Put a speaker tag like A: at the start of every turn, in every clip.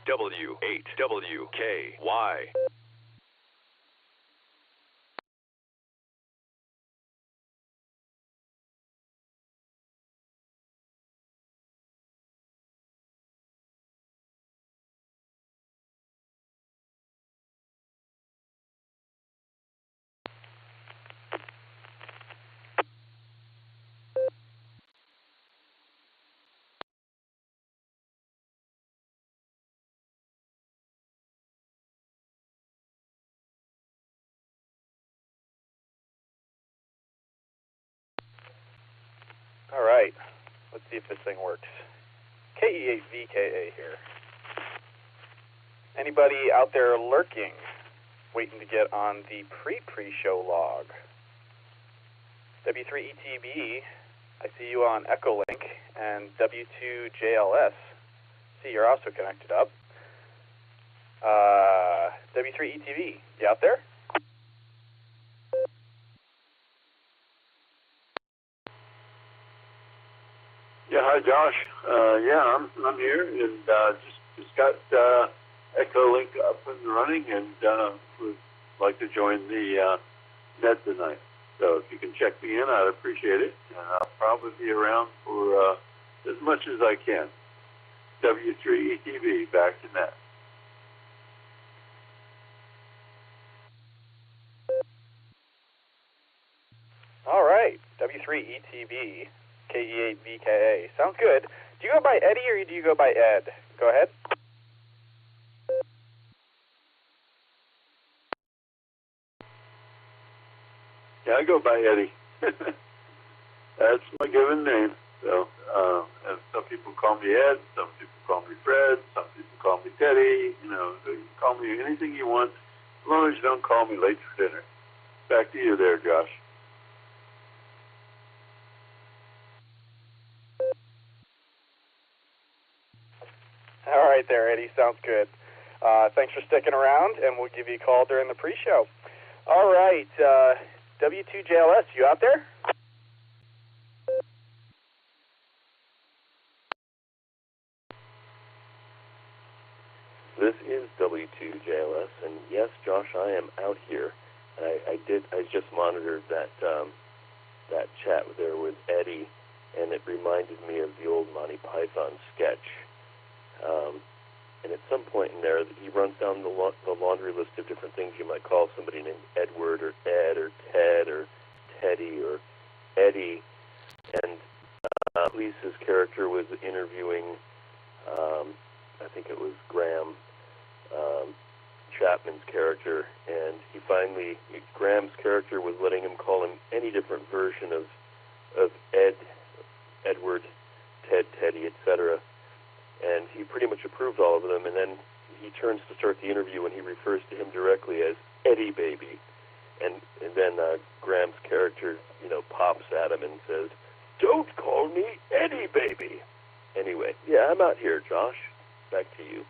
A: W8WKY.
B: All right, let's see if this thing works. KE8VKA here. Anybody out there lurking, waiting to get on the pre-show log? W3ETB, I see you on Echolink, and W2JLS, see you're also connected up. W3ETB, you out there?
C: Yeah, hi Josh. Yeah, I'm here, and just got Echolink up and running, and would like to join the net tonight. So if you can check me in, I'd appreciate it, and I'll probably be around for as much as I can. W3ETV, back to net.
B: All right, W3ETB. KE8VKA. Sounds good. Do you go by Eddie or do you go by Ed? Go ahead.
C: Yeah, I go by Eddie. That's my given name. So, and some people call me Ed, some people call me Fred, some people call me Teddy. You know, so you can call me anything you want, as long as you don't call me late for dinner. Back to you there, Josh.
B: All right there, Eddie. Sounds good. Thanks for sticking around, and we'll give you a call during the pre-show. All right, W2JLS, you out there?
D: This is W2JLS, and yes, Josh, I am out here. I just monitored that that chat there with Eddie, and it reminded me of the old Monty Python sketch. And at some point in there, he runs down the laundry list of different things you might call somebody named Edward or Ed or Ted or Teddy or Eddie. And Lisa's character was interviewing, I think it was Graham Chapman's character, and Graham's character was letting him call him any different version of Ed, Edward, Ted, Teddy, etc. And he pretty much approved all of them, and then he turns to start the interview and he refers to him directly as Eddie Baby. And then Graham's character, pops at him and says, "Don't call me Eddie Baby." Anyway, yeah, I'm out here, Josh. Back to you.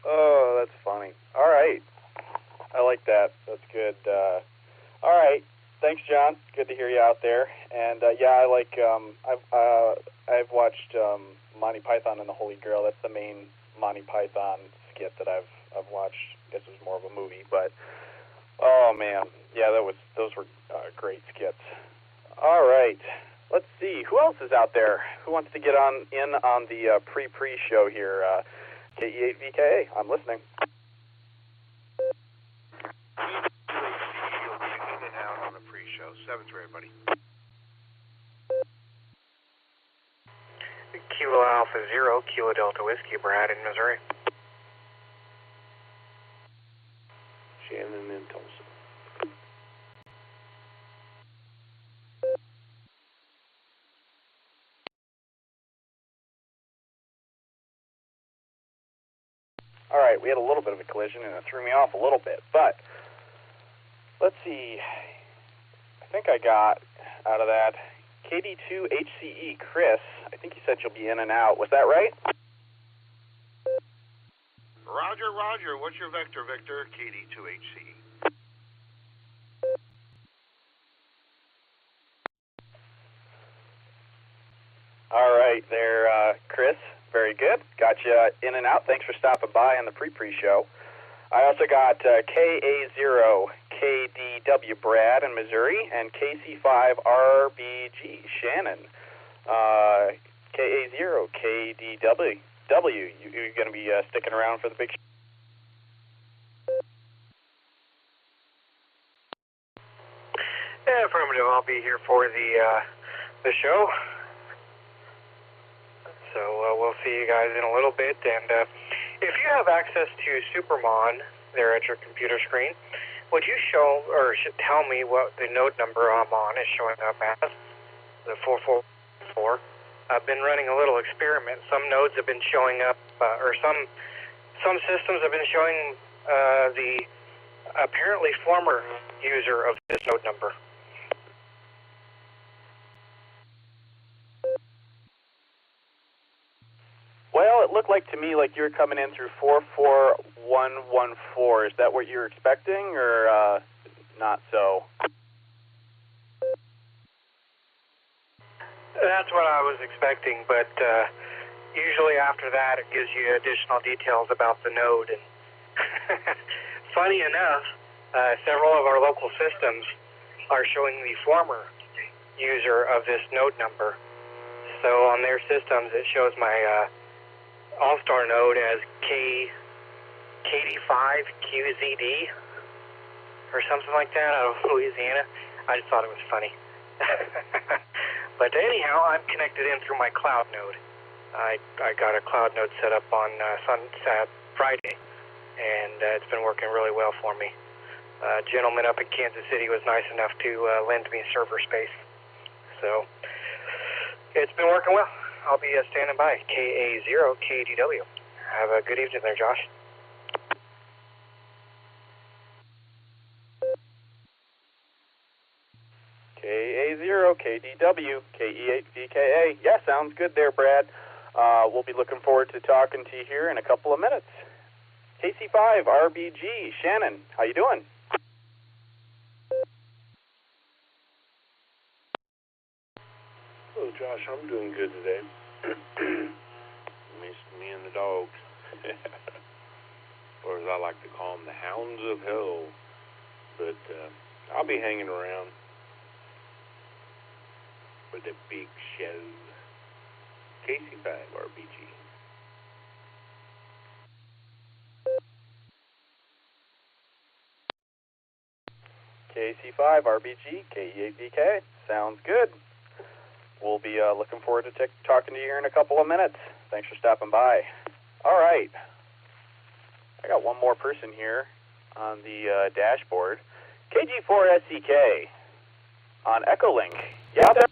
B: Oh, that's funny. All right. I like that. That's good. All right. Thanks, John. Good to hear you out there. And yeah, I like. I've watched Monty Python and the Holy Grail. That's the main Monty Python skit that I've watched. I guess it was more of a movie, but oh man, yeah, those were great skits. All right. Let's see. Who else is out there? Who wants to get on the pre-show here? KE8VKA. I'm listening.
E: On the pre-show. 7-3, buddy.
F: Kilo Alpha 0, Kilo Delta Whiskey, Brad in Missouri.
D: Shannon in Tulsa.
B: All right, we had a little bit of a collision, and it threw me off a little bit, but let's see. I think I got out of that KD2HCE, Chris. I think you said you'll be in and out. Was that right?
E: Roger. What's your vector, Victor? KD2HCE.
B: Very good. Got you in and out. Thanks for stopping by on the pre-show. I also got KA0KDW Brad in Missouri and KC5RBG Shannon. KA0KDW. You're going to be sticking around for the big show?
F: Yeah, affirmative. I'll be here for the show. So we'll see you guys in a little bit. And if you have access to Supermon there at your computer screen, would you show or tell me what the node number I'm on is showing up as? The 444. I've been running a little experiment. Some nodes have been showing up, or some systems have been showing the apparently former user of this node number.
B: Well, it looked like to me like you were coming in through 44114. Is that what you were expecting, or not so?
F: That's what I was expecting, but usually after that it gives you additional details about the node. And funny enough, several of our local systems are showing the former user of this node number. So on their systems it shows my Allstar node as KD5QZD or something like that out of Louisiana. I just thought it was funny. But anyhow, I'm connected in through my cloud node. I got a cloud node set up on Friday, and it's been working really well for me. A gentleman up in Kansas City was nice enough to lend me server space. So it's been working well. I'll be standing by. KA0KDW. Have a good evening there, Josh.
B: KA0KDW, KE8VKA. Yeah, sounds good there, Brad. We'll be looking forward to talking to you here in a couple of minutes. KC5RBG, Shannon, how you doing?
A: Hello, Josh. I'm doing good today. Missed me and the dogs. Or as I like to call them, the hounds of hell. But I'll be hanging around for the big show. KC5RBG.
B: KC5RBG, KE8VK. Sounds good. We'll be looking forward to talking to you here in a couple of minutes. Thanks for stopping by. All right. I got one more person here on the dashboard. KG4SEK on Echolink. Yeah, there.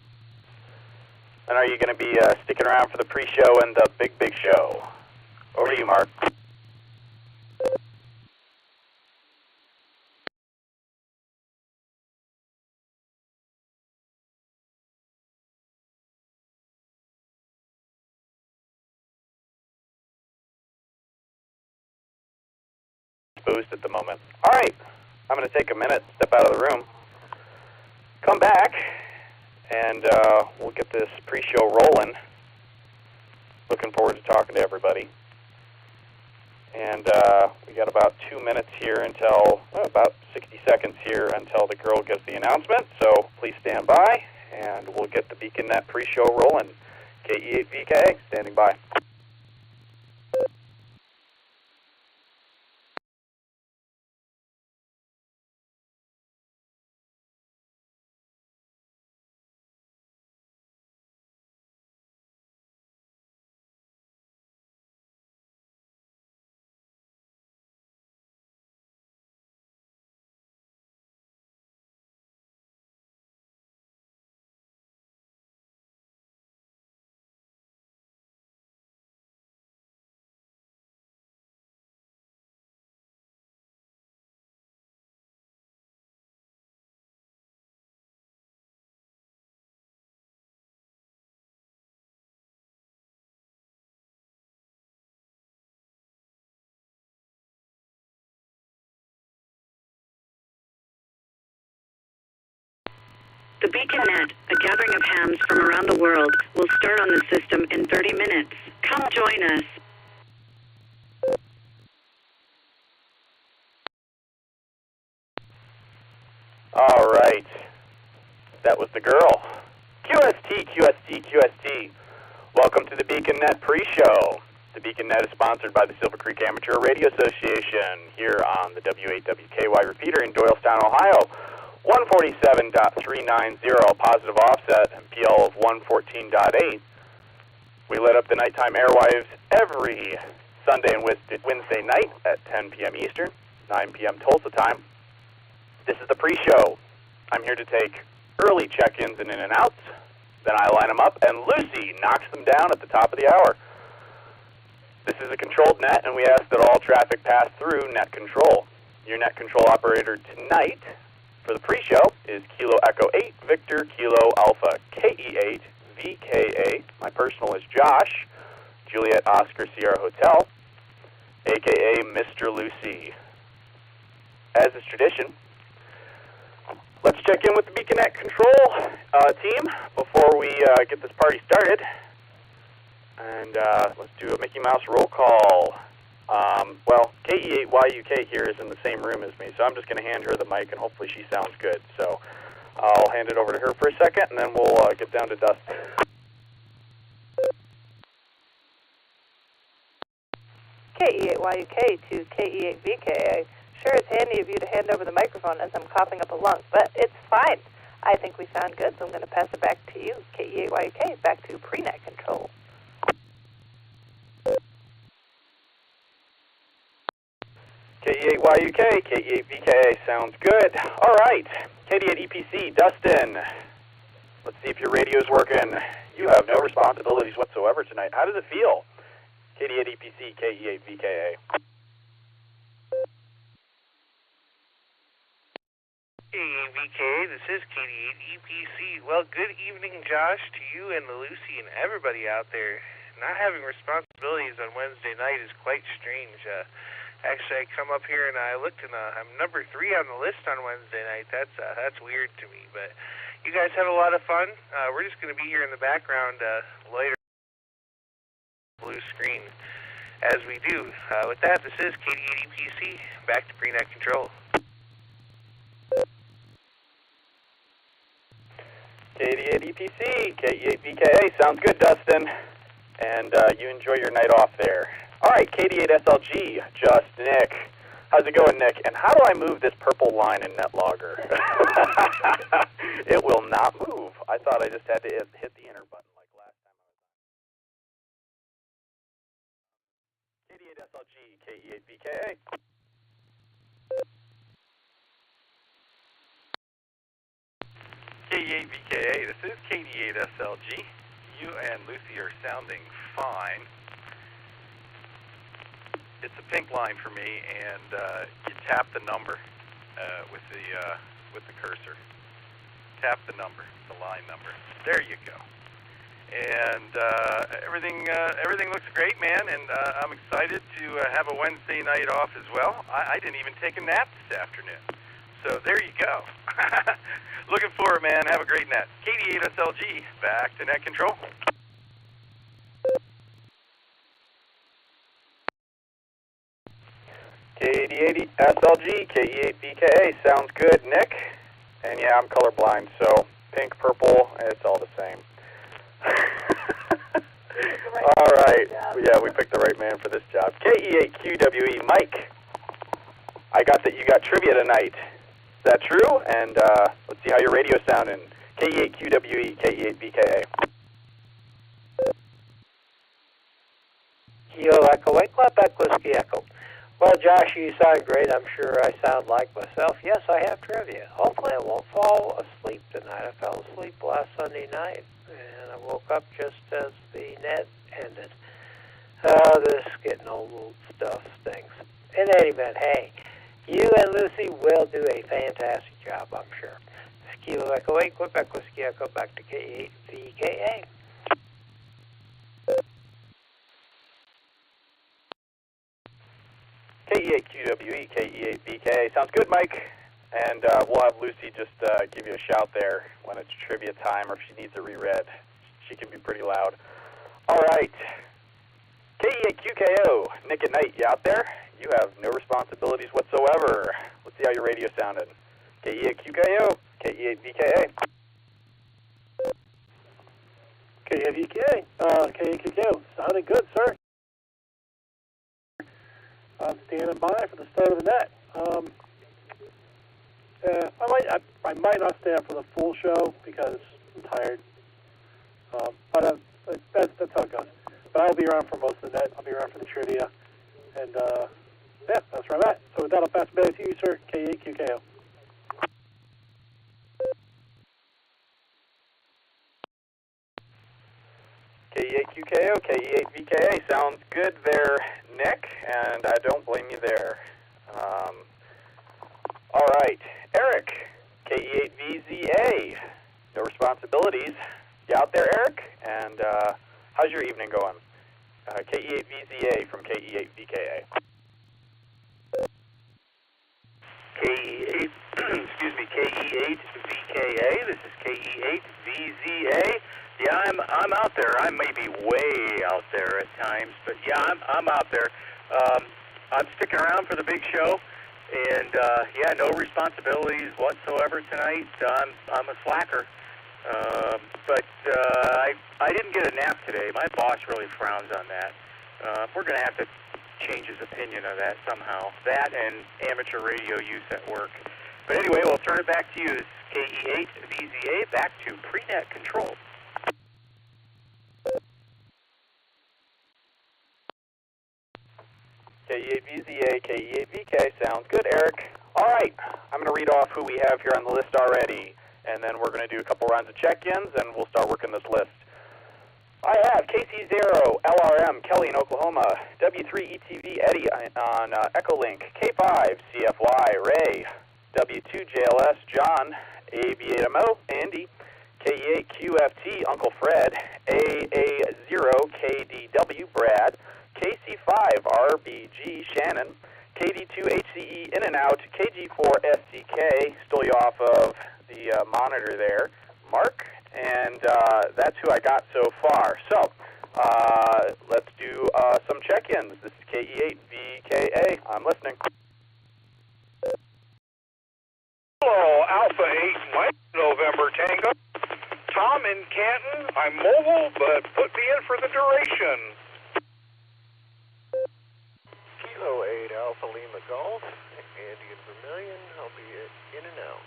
B: And are you going to be sticking around for the pre-show and the big show? Over to you, Mark. Boost at the moment. All right, I'm going to take a minute, step out of the room, come back, and we'll get this pre-show rolling. Looking forward to talking to everybody. And we got about 2 minutes here until, about 60 seconds here until the girl gives the announcement. So please stand by, and we'll get the BeaconNet pre-show rolling. KE8VK, standing by.
G: The Beacon Net, a gathering of hams from around the world, will start on the system in 30 minutes. Come join us.
B: All right. That was the girl. QST, QST, QST. Welcome to the Beacon Net pre-show. The Beacon Net is sponsored by the Silvercreek Amateur Radio Association here on the W8WKY repeater in Doylestown, Ohio. 147.390, positive offset, and PL of 114.8. We lit up the nighttime airwaves every Sunday and Wednesday night at 10 p.m. Eastern, 9 p.m. Tulsa time. This is the pre-show. I'm here to take early check-ins and in and outs. Then I line them up, and Lucy knocks them down at the top of the hour. This is a controlled net, and we ask that all traffic pass through net control. Your net control operator tonight for the pre-show is Kilo Echo 8, Victor Kilo Alpha KE8 VKA. My personal is Josh, Juliet Oscar Sierra Hotel, a.k.a. Mr. Lucy. As is tradition, let's check in with the Beacon Net control team before we get this party started. And let's do a Mickey Mouse roll call. Well, KE8YUK here is in the same room as me, so I'm just going to hand her the mic, and hopefully she sounds good. So I'll hand it over to her for a second, and then we'll get down to Dustin.
H: KE8YUK to KE8VKA. Sure, it's handy of you to hand over the microphone as I'm coughing up a lung, but it's fine. I think we sound good, so I'm going to pass it back to you. KE8YUK, back to pre-net control.
B: KE8YUK, KE8VKA, sounds good. All right, KD8EPC, Dustin. Let's see if your radio's working. You have no responsibilities whatsoever tonight. How does it feel? KD8EPC, KE8VKA.
I: KE8VKA, this is KD8EPC. Well, good evening, Josh, to you and the Lucy and everybody out there. Not having responsibilities on Wednesday night is quite strange. Actually, I come up here and I looked, and I'm number 3 on the list on Wednesday night. That's weird to me, but you guys have a lot of fun. We're just going to be here in the background later. Blue screen as we do. With that, this is KD8EPC. Back to pre-net control.
B: KD8EPC, KE8VKA, sounds good, Dustin. And you enjoy your night off there. All right, KD8SLG, just Nick. How's it going, Nick? And how do I move this purple line in NetLogger? It will not move. I thought I just had to hit the enter button like last time I was on. KD8SLG, KE8VKA.
J: KE8VKA, this is KD8SLG. You and Lucy are sounding fine. It's a pink line for me, and you tap the number with the cursor. Tap the number, the line number. There you go. And everything looks great, man. And I'm excited to have a Wednesday night off as well. I didn't even take a nap this afternoon. So there you go. Looking forward, man. Have a great net. KD8SLG, back to net control.
B: KD8SLG, KE8VKA, sounds good, Nick. And yeah, I'm colorblind, so pink, purple, it's all the same. All right. Yeah, we picked the right man for this job. KE8QWE, Mike. I got that you got trivia tonight. Is that true? And let's see how your radio's sounding. KE8QWE, KE8VKA.
K: Kilo Echo 8, Quebec Whiskey Echo. Well, Josh, you sound great. I'm sure I sound like myself. Yes, I have trivia. Hopefully I won't fall asleep tonight. I fell asleep last Sunday night, and I woke up just as the net ended. This getting old stuff stinks. In any event, hey, you and Lucy will do a fantastic job, I'm sure. Kilo Echo 8, Quebec Whiskey Echo, back to KE8VKA.
B: KE8QWE, KE8VKA. Sounds good, Mike. And we'll have Lucy just give you a shout there when it's trivia time, or if she needs it reread. She can be pretty loud. All right. KE8QKO, Nick at Night, you out there? You have no responsibilities whatsoever. Let's see how your radio sounded. KE8QKO, KE8VKA.
L: KE8VKA, KE8QKO, sounded good, sir. I'm standing by for the start of the net. I might not stay up for the full show because I'm tired. But that's how it goes. But I'll be around for most of the net. I'll be around for the trivia. And, yeah, that's where I'm at. So with that, I'll pass it back to you, sir. KE8QKO.
B: KE8QKO, KE8VKA. Sounds good there, Nick, and I don't blame you there. All right. Eric, KE8VZA. No responsibilities. You out there, Eric? And how's your evening going? KE8VZA from KE8VKA.
M: KE8, excuse me, KE8VKA. This is KE8VZA. Yeah, I'm out there. I may be way out there at times, but yeah, I'm out there. I'm sticking around for the big show, and yeah, no responsibilities whatsoever tonight. I'm a slacker. But I didn't get a nap today. My boss really frowns on that. We're going to have to change his opinion of that somehow. That and amateur radio use at work. But anyway, we'll turn it back to you. This is KE8VZA, back to pre-net control.
B: KE8VZA, KE8VK. Sounds good, Eric. All right. I'm going to read off who we have here on the list already, and then we're going to do a couple rounds of check-ins, and we'll start working this list. I have KC0, LRM, Kelly in Oklahoma, W3ETV, Eddie on Echolink, K5, CFY, Ray, W2JLS, John, AB8MO, Andy, KE8QFT, Uncle Fred, AA0KDW, Brad, KC5, RBG, Shannon, KD2HCE, In and Out, KG4SCK, stole you off of the monitor there, Mark, and that's who I got so far. So, let's do some check-ins. This is KE8VKA. I'm listening.
E: Hello, Alpha 8 Mike, November Tango. Tom in Canton. I'm mobile, but put me in for the duration.
N: Kilo 8 Alpha Lima Golf. Andy in Vermilion. I'll be in and out.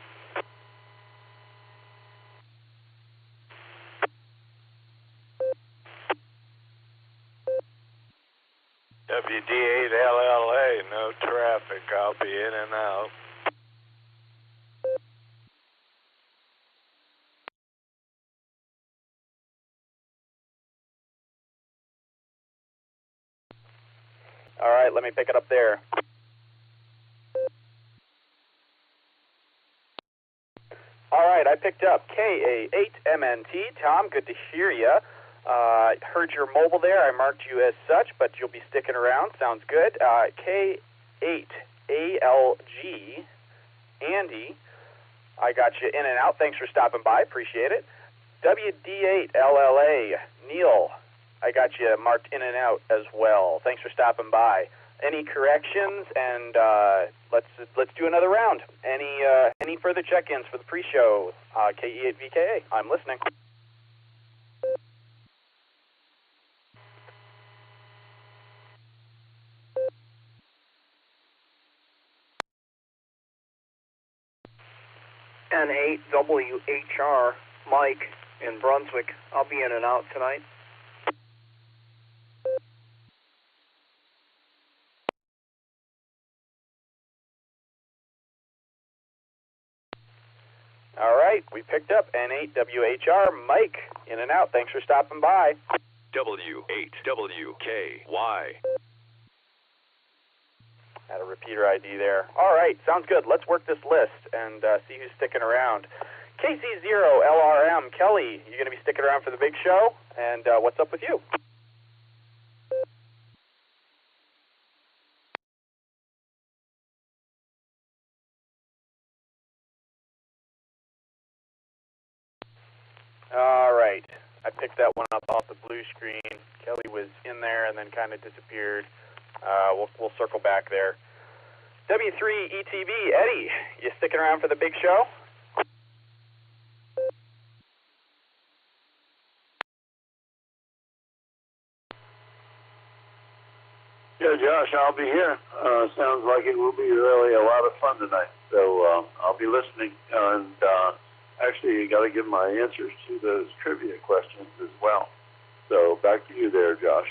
C: WD8LLA, no traffic. I'll be in and out.
B: All right, let me pick it up there. All right, I picked up KA8MNT. Tom, good to hear you. Heard your mobile there. I marked you as such, but you'll be sticking around. Sounds good. K8ALG, Andy. I got you in and out. Thanks for stopping by. Appreciate it. WD8LLA, Neil. I got you marked in and out as well. Thanks for stopping by. Any corrections? And let's do another round. Any further check-ins for the pre-show? KE8VKA. I'm listening.
F: N8WHR, Mike in Brunswick. I'll be in and out tonight.
B: All right, we picked up N8WHR, Mike, in and out. Thanks for stopping by.
O: W8WKY.
B: Had a repeater ID there. All right, sounds good. Let's work this list and see who's sticking around. KC0LRM, Kelly, you going to be sticking around for the big show? And what's up with you? All right. I picked that one up off the blue screen. Kelly was in there and then kind of disappeared. We'll circle back there. W3ETB, Eddie, you sticking around for the big show?
C: Yeah, Josh, I'll be here. Sounds like it will be really a lot of fun tonight. So I'll be listening. And actually, you got to give my answers to those trivia questions as well. So back to you there, Josh.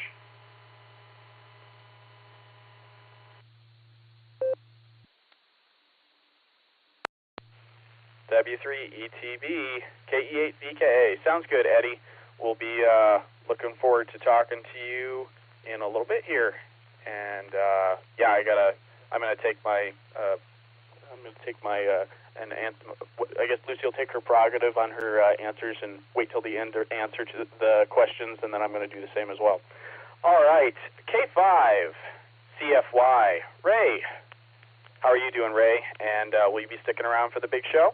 B: W3ETB, KE8VKA. Sounds good, Eddie. We'll be looking forward to talking to you in a little bit here. And yeah, I'm gonna take my and I guess Lucy will take her prerogative on her answers and wait till the end to answer to the questions, and then I'm gonna do the same as well. All right, K5 CFY, Ray. How are you doing, Ray? And will you be sticking around for the big show?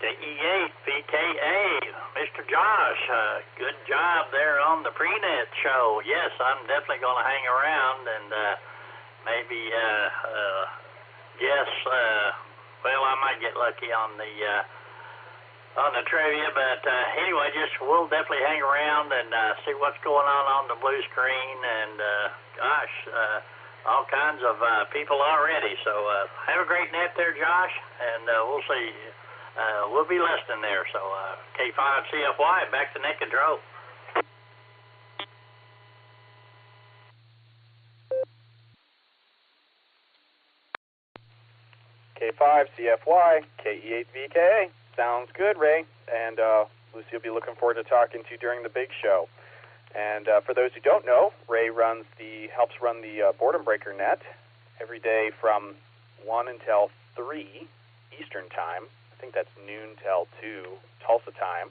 O: KE8VKA, Mr. Josh, good job there on the prenet show. Yes, I'm definitely going to hang around and maybe guess. Well, I might get lucky on the trivia, but anyway, we'll definitely hang around and see what's going on the blue screen. And gosh, all kinds of people already. So have a great net there, Josh, and we'll see. We'll be listening there. So K5CFY, back to Nick and Dro.
B: K5CFY, KE8VKA. Sounds good, Ray. And Lucy will be looking forward to talking to you during the big show. And for those who don't know, Ray helps run the Boredom Breaker net every day from 1 until 3 Eastern Time. I think that's noon till 2 Tulsa time,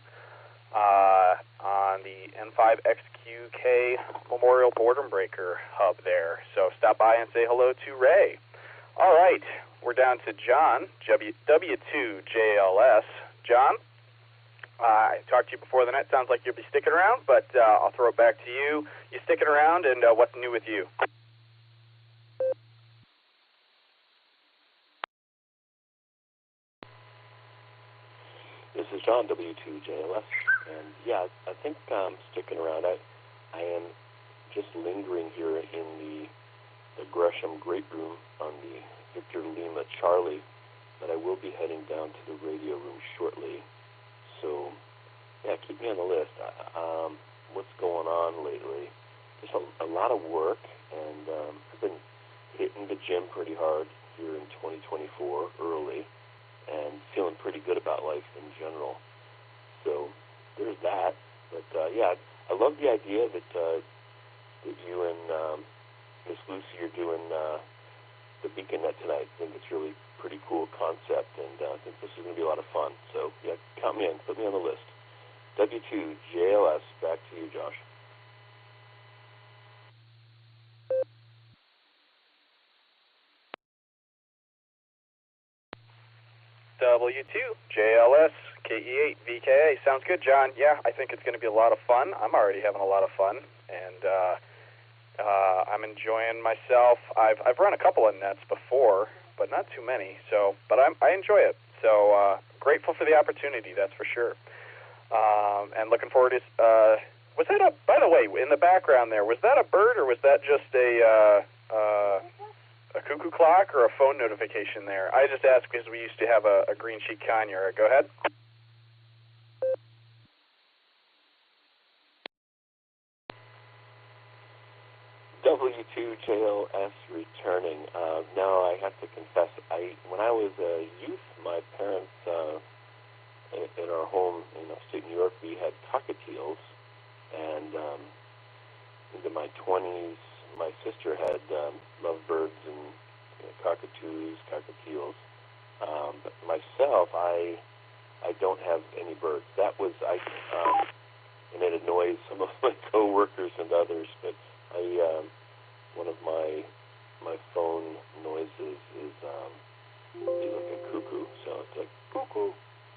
B: on the N5XQK Memorial Boredom Breaker hub there. So stop by and say hello to Ray. All right, we're down to John, W2JLS. John, I talked to you before the net. Sounds like you'll be sticking around, but I'll throw it back to you. You sticking around, and what's new with you?
D: This is John, W2JLS, and yeah, I think I'm sticking around. I am just lingering here in the Gresham Great Room on the Victor Lima Charlie, but I will be heading down to the radio room shortly. So, yeah, keep me on the list. What's going on lately? There's a lot of work, and I've been hitting the gym pretty hard here in 2024 early, and feeling pretty good about life in general. So there's that. But yeah, I love the idea that you and Miss Lucy are doing the Beacon Net tonight. I think it's really pretty cool concept, and I think this is going to be a lot of fun. So yeah, count me in. Put me on the list. W2JLS, back to you, Josh.
B: W2JLS, KE8VKA. Sounds good, John. Yeah, I think it's going to be a lot of fun. I'm already having a lot of fun, and I'm enjoying myself. I've run a couple of nets before, but not too many. So, but I enjoy it. So grateful for the opportunity, that's for sure. And looking forward to. Was that by the way, in the background there, was that a bird or was that just a cuckoo clock or a phone notification there? I just asked because we used to have a green sheet conure. Go ahead.
D: W2JLS returning. Now I have to confess, when I was a youth, my parents, in our home in upstate New York, we had cockatiels, and into my 20s, my sister had lovebirds and cockatoos, cockatiels. But myself, I don't have any birds. That was and it annoys some of my coworkers and others. But one of my phone noises is do like a cuckoo, so it's like cuckoo,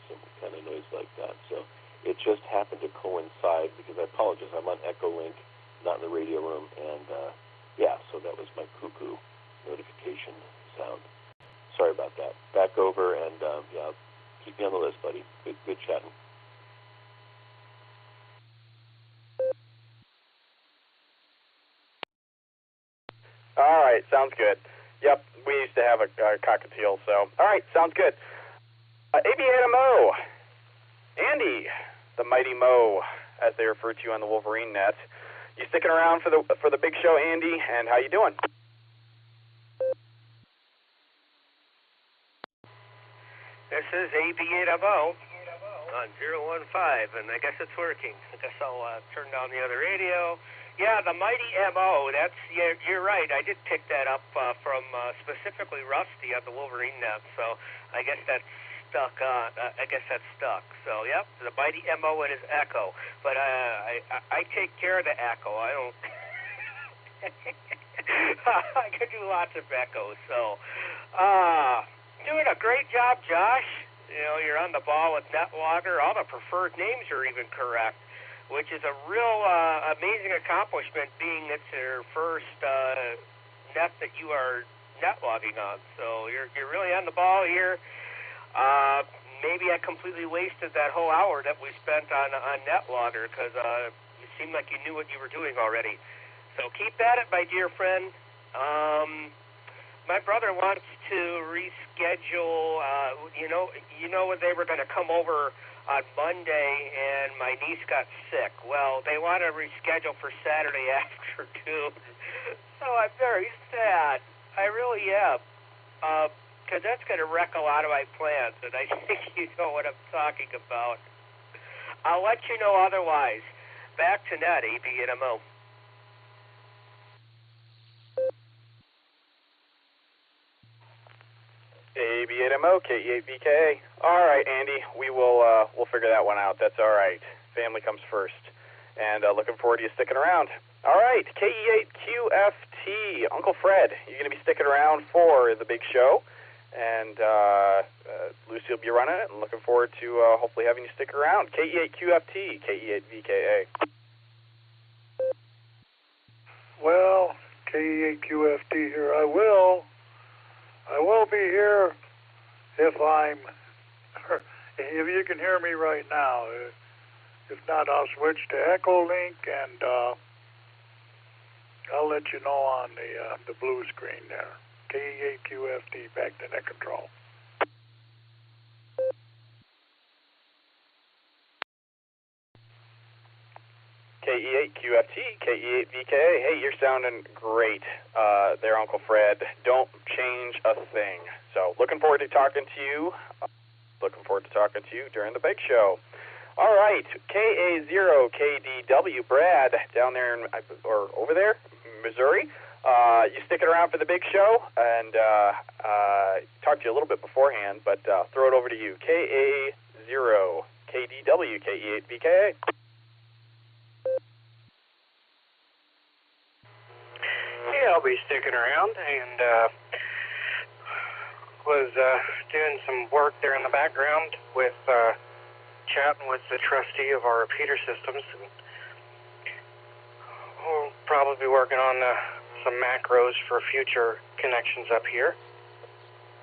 D: some kind of noise like that. So it just happened to coincide because I apologize, I'm on Echolink, not in the radio room, and yeah, so that was my cuckoo notification sound. Sorry about that. Back over, and yeah, keep me on the list, buddy. Good chatting.
B: All right, sounds good. Yep, we used to have a cockatiel, so. All right, sounds good. Aviator Mo, Andy, the mighty Mo, as they refer to you on the Wolverine net. You sticking around for the big show, Andy? And how you doing?
P: This is Aviator Mo on 015, and I guess it's working. I guess I'll turn down the other radio. Yeah, the mighty MO, you're right. I did pick that up from specifically Rusty at the Wolverine net, so I guess that's stuck on. I guess that's stuck. So, yep, the mighty MO and his echo. But I take care of the echo. I don't. I could do lots of echoes. So, doing a great job, Josh. You know, you're on the ball with NetLogger. All the preferred names are even correct, which is a real amazing accomplishment, being it's your first net that you are netlogging on. So you're really on the ball here. Maybe I completely wasted that whole hour that we spent on NetLogger because you seemed like you knew what you were doing already. So keep at it, my dear friend. My brother wants to reschedule. You know when they were going to come over on Monday, and my niece got sick. Well, they want to reschedule for Saturday afternoon. So I'm very sad. I really am. Because that's going to wreck a lot of my plans, and I think you know what I'm talking about. I'll let you know otherwise. Back to net, ABNMO.
B: ABNMO, KE8VKA. All right, Andy, we'll figure that one out. That's all right. Family comes first. And looking forward to you sticking around. All right, KE8QFT. Uncle Fred, you're going to be sticking around for the big show. And Lucy will be running it, and looking forward to hopefully having you stick around. KE8QFT, KE8VKA.
Q: Well, KE8QFT here. I will be here if you can hear me right now. If not, I'll switch to Echolink, and I'll let you know on the blue screen there. KE8QFT, back to net control.
B: KE8QFT, KE8VKA. Hey, you're sounding great there, Uncle Fred. Don't change a thing. So, looking forward to talking to you. During the big show. All right, KA0KDW, Brad, down there or over there, Missouri. You sticking around for the big show, and talk to you a little bit beforehand, but throw it over to you. KA0KDW, KE8VKA.
F: Yeah, I'll be sticking around, and was doing some work there in the background with chatting with the trustee of our repeater systems. And we'll probably be working on some macros for future connections up here.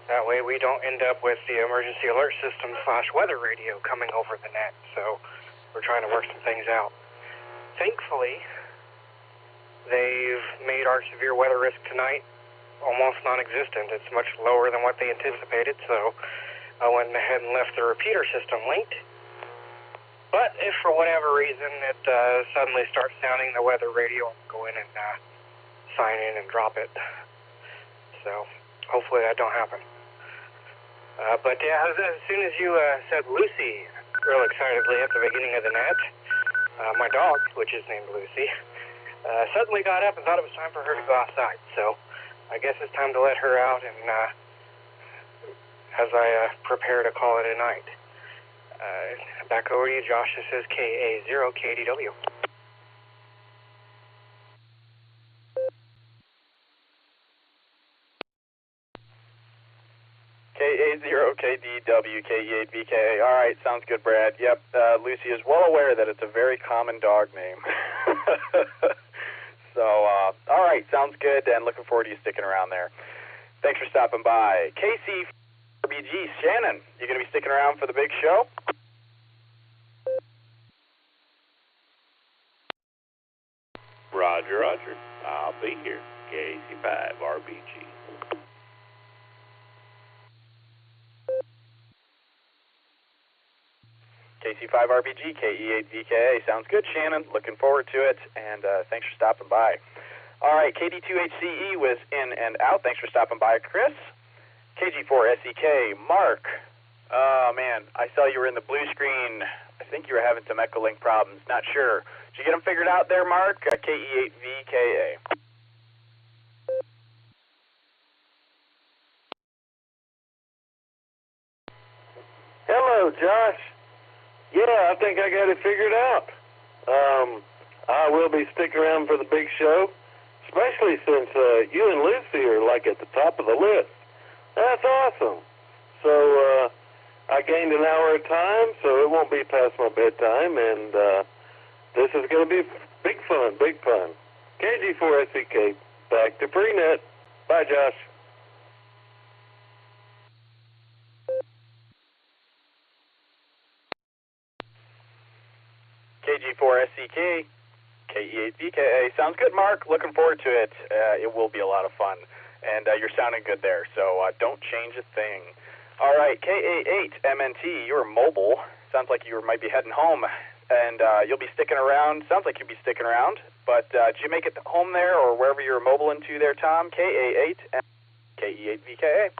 F: That way we don't end up with the emergency alert system / weather radio coming over the net. So we're trying to work some things out. Thankfully, they've made our severe weather risk tonight almost non-existent. It's much lower than what they anticipated, so I went ahead and left the repeater system linked. But if for whatever reason it suddenly starts sounding the weather radio, I'll go in and sign in and drop it. So hopefully that don't happen. But yeah, as soon as you said Lucy real excitedly at the beginning of the net, my dog, which is named Lucy, suddenly got up and thought it was time for her to go outside. So I guess it's time to let her out, and as I prepare to call it a night. Back over to you, Josh. This is KA0KDW.
B: K80KDWKE8VKA. All right, sounds good, Brad. Yep, Lucy is well aware that it's a very common dog name. So, all right, sounds good, and looking forward to you sticking around there. Thanks for stopping by. KC4BG, Shannon, you going to be sticking around for the big show?
R: Roger, Roger. I'll be here. KC5RBG.
B: KC5RBG, KE8VKA. Sounds good, Shannon. Looking forward to it, and thanks for stopping by. All right, KD2HCE was in and out. Thanks for stopping by, Chris. KG4SEK, Mark. Oh, man, I saw you were in the blue screen. I think you were having some Echolink problems. Not sure. Did you get them figured out there, Mark? KE8VKA.
C: Hello, Josh. Yeah, I think I got it figured out. I will be sticking around for the big show, especially since you and Lucy are like at the top of the list. That's awesome. So I gained an hour of time, so it won't be past my bedtime, and this is going to be big fun, big fun. KG4SEK, back to Freenet. Bye, Josh.
B: KG4SEK, KE8VKA. Sounds good, Mark. Looking forward to it. It will be a lot of fun. And you're sounding good there, so don't change a thing. All right, KA8MNT, you're mobile. Sounds like you might be heading home, and you'll be sticking around. Sounds like you'll be sticking around, but did you make it home there or wherever you're mobile into there, Tom? KA8, KE8VKA.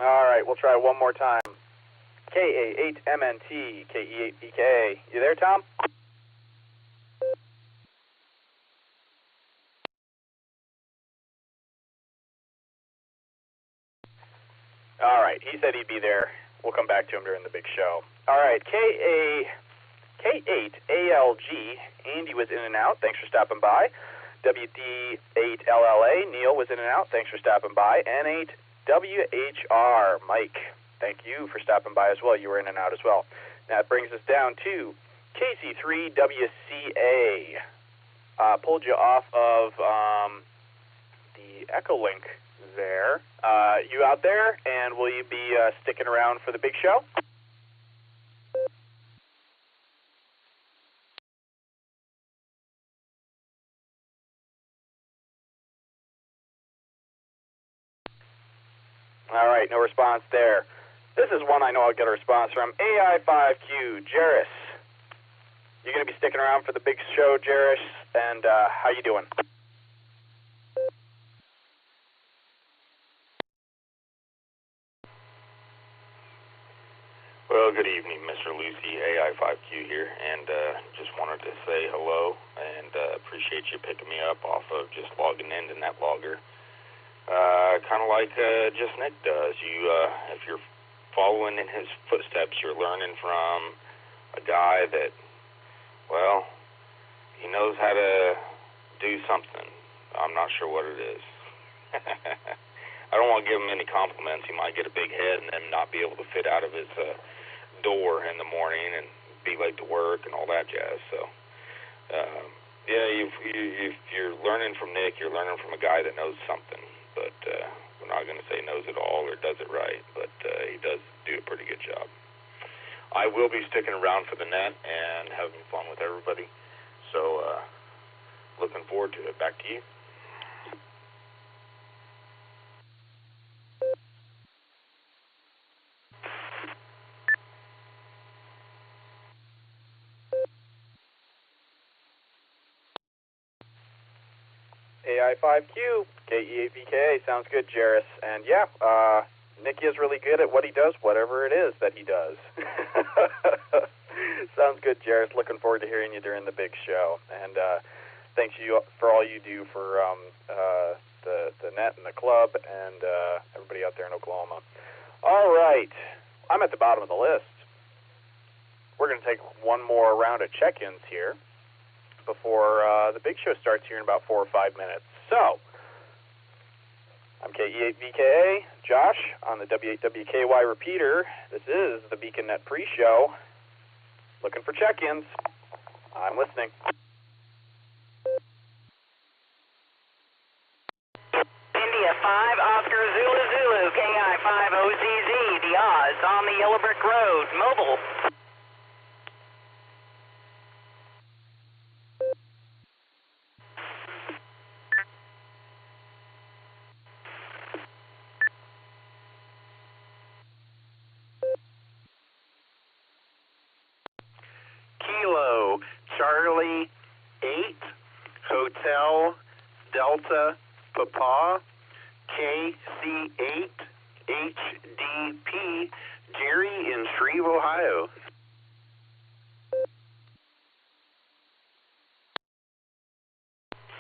B: All right, we'll try one more time. KA8MNT, KE8VKA. You there, Tom? All right, he said he'd be there. We'll come back to him during the big show. All right, K8ALG, Andy was in and out. Thanks for stopping by. WD8LLA, Neil was in and out. Thanks for stopping by. N8WHR, Mike, thank you for stopping by as well. You were in and out as well. That brings us down to KC3WCA. Pulled you off of the Echolink there. You out there, and will you be sticking around for the big show? All right, no response there. This is one I know I'll get a response from. AI5Q, Jairus. You're going to be sticking around for the big show, Jairus, and how you doing?
S: Well, good evening, Mr. Lucy, AI5Q here, and just wanted to say hello and appreciate you picking me up off of just logging into NetLogger. Kind of like just Nick does. If you're following in his footsteps, you're learning from a guy that, well, he knows how to do something. I'm not sure what it is. I don't want to give him any compliments. He might get a big head and then not be able to fit out of his door in the morning and be late to work and all that jazz. So, yeah, if you're learning from Nick, you're learning from a guy that knows something. But we're not going to say knows it all or does it right, but he does do a pretty good job. I will be sticking around for the net and having fun with everybody. So, looking forward to it. Back to you.
B: AI5Q, KE8VKA, sounds good, Jairus. And yeah, Nicky is really good at what he does, whatever it is that he does. Sounds good, Jairus. Looking forward to hearing you during the big show. And thanks you for all you do for the net and the club and everybody out there in Oklahoma. All right, I'm at the bottom of the list. we're going to take one more round of check-ins here before the big show starts here in about 4 or 5 minutes. So, I'm KE8VKA, Josh, on the W8WKY repeater. This is the BeaconNet pre-show. Looking for check-ins. I'm listening.
T: India 5, Oscar Zulu Zulu, KI5OZZ, the Oz, on the Yellow Brick Road, mobile.
J: Kilo Charlie 8 Hotel Delta Papa KC8 HDP Jerry in Shreve, Ohio.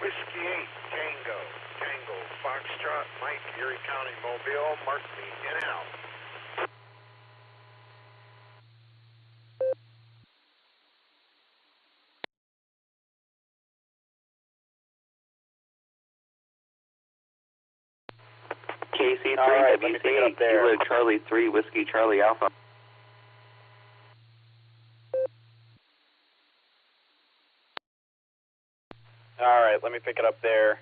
N: Whiskey 8 Tango Foxtrot Mike Erie County Mobile, mark me in and out.
U: KC3
B: right,
U: WC8 Kilo Charlie 3 Whiskey Charlie Alpha.
B: All right, let me pick it up there.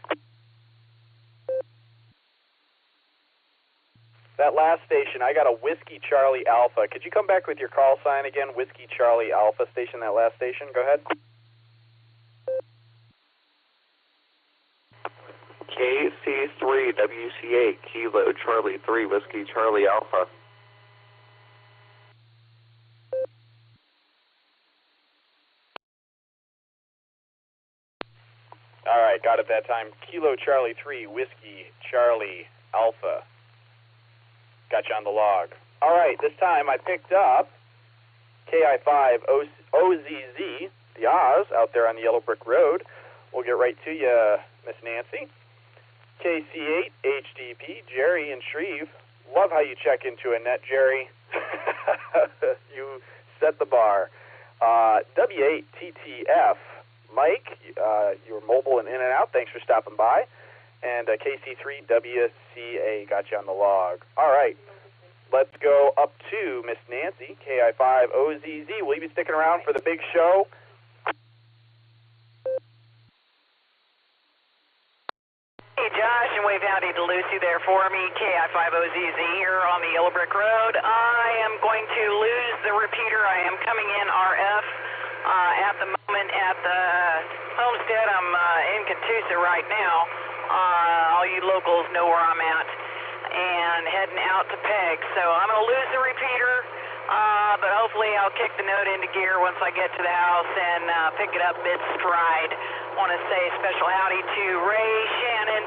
B: That last station, I got a Whiskey Charlie Alpha. Could you come back with your call sign again? Whiskey Charlie Alpha station, that last station. Go ahead.
U: KC3 WC8 Kilo Charlie 3 Whiskey Charlie Alpha.
B: All right, got it that time. Kilo Charlie 3 Whiskey Charlie Alpha. Got you on the log. All right, this time I picked up KI5 OZZ, the Oz, out there on the Yellow Brick Road. We'll get right to you, Miss Nancy. KC8 HDP, Jerry in Shreve. Love how you check into a net, Jerry. You set the bar. W8 TTF, Mike, you're mobile and in and out. Thanks for stopping by. And KC3 WCA got you on the log. All right, let's go up to Miss Nancy, KI5 OZZ. Will you be sticking around for the big show?
T: Hey Josh, and wave howdy to Lucy there for me, KI5OZZ here on the Yellow Brick Road. I am going to lose the repeater. I am coming in RF at the moment at the homestead. I'm in Catoosa right now. All you locals know where I'm at, and heading out to Peg. So I'm going to lose the repeater, but hopefully I'll kick the node into gear once I get to the house and pick it up mid-stride. Want to say special howdy to Ray, Shannon,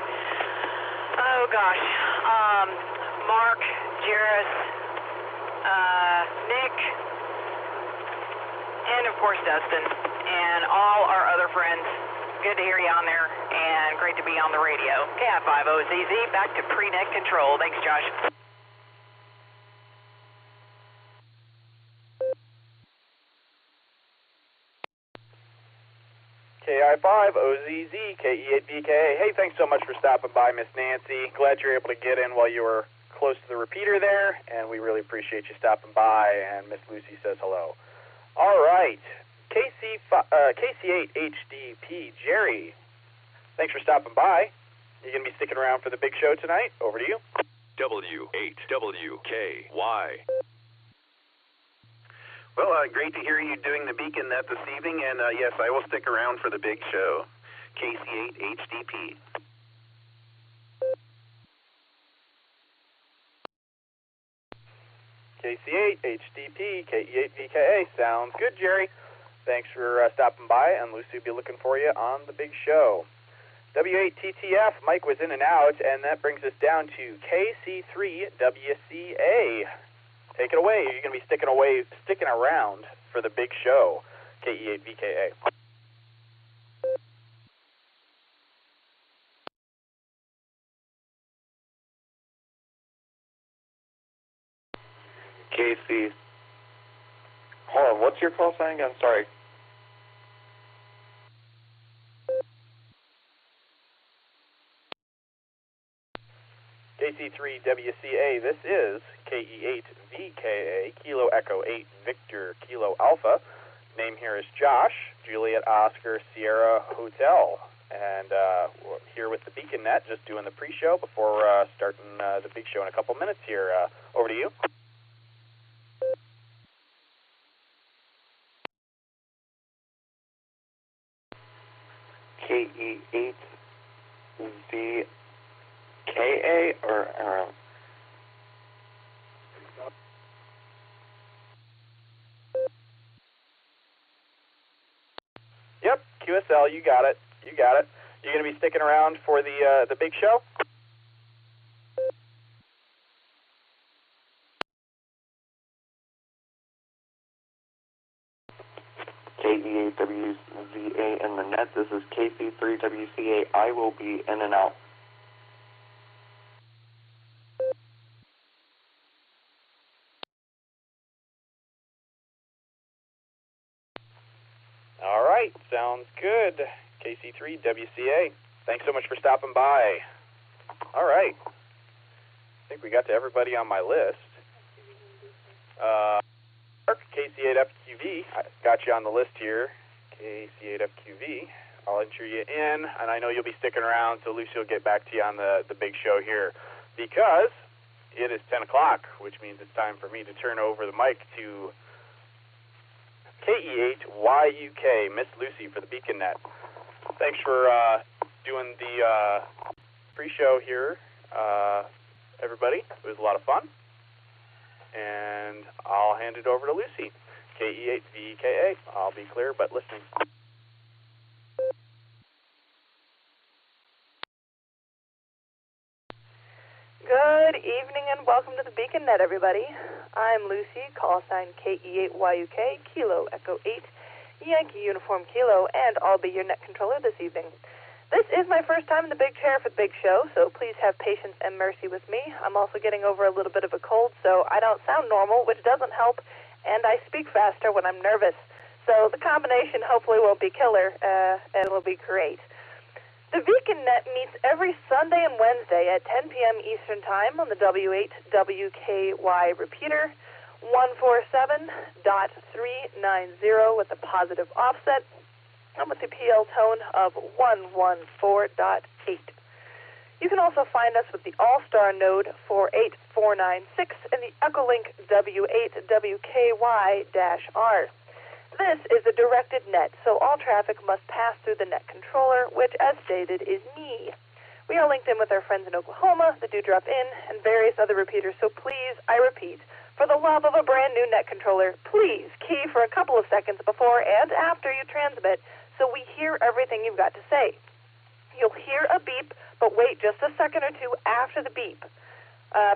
T: oh gosh, Mark, Jairus, Nick, and of course Dustin, and all our other friends. Good to hear you on there, and great to be on the radio. KI5OZZ, back to pre-net control. Thanks, Josh.
B: KI5 OZZ KE8VKA. Hey, thanks so much for stopping by, Miss Nancy. Glad you're able to get in while you were close to the repeater there, and we really appreciate you stopping by. And Miss Lucy says hello. All right, KC8 HDP Jerry. Thanks for stopping by. You gonna be sticking around for the big show tonight? Over to you.
V: W8WKY.
J: Well, great to hear you doing the BeaconNet this evening, and yes, I will stick around for the big show. KC8 HDP.
B: KC8 HDP KE8VKA. Sounds good, Jerry. Thanks for stopping by, and Lucy will be looking for you on the big show. W8TTF, Mike was in and out, and that brings us down to KC3WCA. Take it away. You're going to be sticking around for the big show, KE8VKA.
U: Hold on, what's your call sign again? Sorry.
B: KC3WCA, this is KE8VKA, Kilo Echo 8 Victor Kilo Alpha. Name here is Josh, Juliet Oscar Sierra Hotel. And we're here with the Beacon Net, just doing the pre-show before starting the big show in a couple minutes here. Over to you.
U: KE8VKA or
B: Yep, QSL, you got it. You got it. You going to be sticking around for the big show?
U: KE8WZA in the net. This is KC3WCA. I will be in and out.
B: All right, sounds good. KC3WCA. Thanks so much for stopping by. All right. I think we got to everybody on my list. KC8FQV, I got you on the list here. KC8FQV. I'll enter you in, and I know you'll be sticking around, so Lucy will get back to you on the big show here, because it is 10 o'clock, which means it's time for me to turn over the mic to KE8YUK, Miss Lucy for the Beacon Net. Thanks for doing the pre-show here, everybody. It was a lot of fun. And I'll hand it over to Lucy. KE8VKA. I'll be clear, but listening.
H: Good evening and welcome to the Beacon Net, everybody. I'm Lucy, call sign KE8YUK, Kilo Echo 8, Yankee Uniform Kilo, and I'll be your net controller this evening. This is my first time in the big chair for the big show, so please have patience and mercy with me. I'm also getting over a little bit of a cold, so I don't sound normal, which doesn't help, and I speak faster when I'm nervous. So the combination hopefully won't be killer, and it'll be great. The Beacon Net meets every Sunday and Wednesday at 10 p.m. Eastern Time on the W8WKY repeater, 147.390 with a positive offset, and with the PL tone of 114.8. You can also find us with the Allstar node 48496 and the Echolink W8WKY-R. This is a directed net, so all traffic must pass through the net controller, which, as stated, is me. We are linked in with our friends in Oklahoma, the Dewdrop Inn, and various other repeaters, so please, I repeat, for the love of a brand new net controller, please key for a couple of seconds before and after you transmit so we hear everything you've got to say. You'll hear a beep, but wait just a second or two after the beep.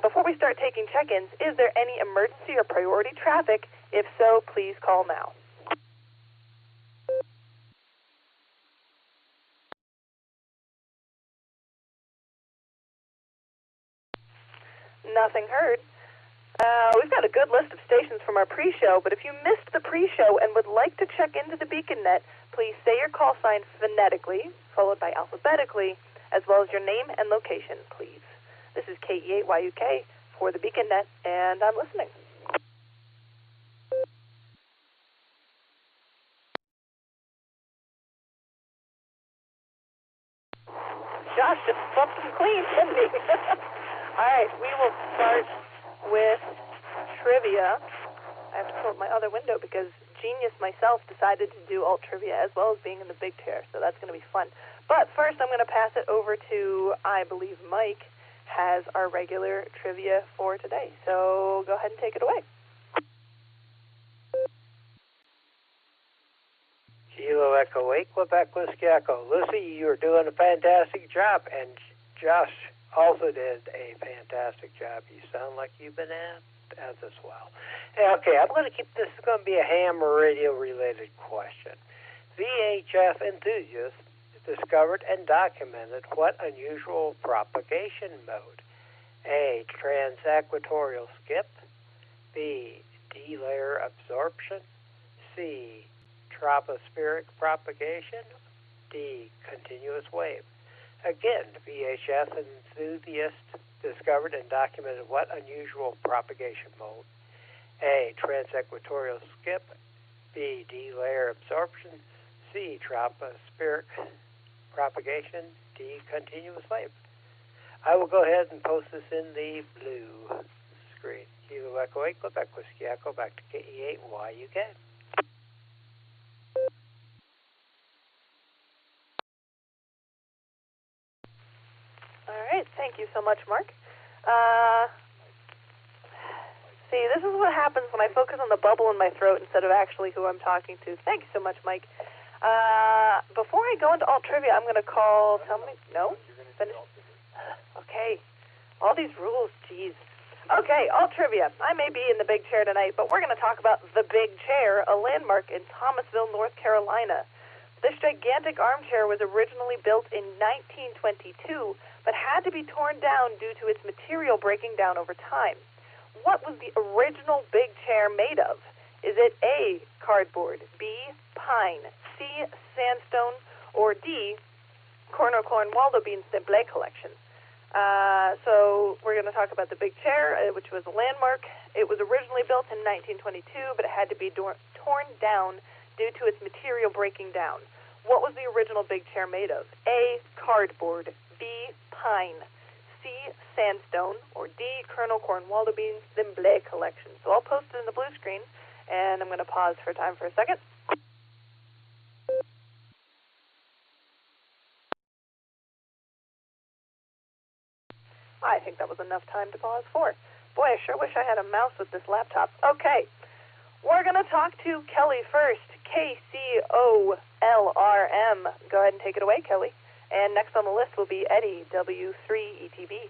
H: Before we start taking check-ins, is there any emergency or priority traffic? If so, please call now. Nothing heard. We've got a good list of stations from our pre-show, but if you missed the pre-show and would like to check into the Beacon Net, please say your call sign phonetically, followed by alphabetically, as well as your name and location, please. This is KE8YUK for the Beacon Net, and I'm listening. Josh just swept them clean, didn't he? All right, we will start with trivia. I have to pull up my other window because genius myself decided to do alt trivia as well as being in the big chair, so that's going to be fun. But first I'm going to pass it over to, I believe Mike has our regular trivia for today. So go ahead and take it away.
K: Kilo Echo 8, Quebec Whiskey Echo. Lucy, you're doing a fantastic job, and Josh also did a fantastic job. You sound like you've been asked as well. Okay, I'm going to keep this. Is going to be a ham radio related question. VHF enthusiasts discovered and documented what unusual propagation mode? A, transequatorial skip. B, D-layer absorption. C, tropospheric propagation, D, continuous wave. Again, VHF enthusiasts discovered and documented what unusual propagation mode? A, transequatorial skip, B, D-layer absorption, C, tropospheric propagation, D, continuous wave. I will go ahead and post this in the blue screen. Kilo Echo 8, Quebec Whiskey Echo, back to KE8 YUK.
H: All right, thank you so much, Mark. See, this is what happens when I focus on the bubble in my throat instead of actually who I'm talking to. Thank you so much, Mike. Before I go into alt trivia, I'm going to call somebody. No? Finish. Okay. All these rules, geez. Okay, alt trivia. I may be in the big chair tonight, but we're going to talk about the Big Chair, a landmark in Thomasville, North Carolina. This gigantic armchair was originally built in 1922, but had to be torn down due to its material breaking down over time. What was the original big chair made of? Is it A, cardboard, B, pine, C, sandstone, or D, Cornwall beans Simple collection? So we're going to talk about the big chair, which was a landmark. It was originally built in 1922, but it had to be torn down due to its material breaking down. What was the original big chair made of? A, cardboard, B, pine, C, sandstone, or D, Colonel Cornwall beans Simple collection. So I'll post it in the blue screen, and I'm going to pause for time for a second. I think that was enough time to pause for. Boy, I sure wish I had a mouse with this laptop. Okay, we're going to talk to Kelly first. KCOLRM. Go ahead and take it away, Kelly. And next on the list will be Eddie, W3ETB.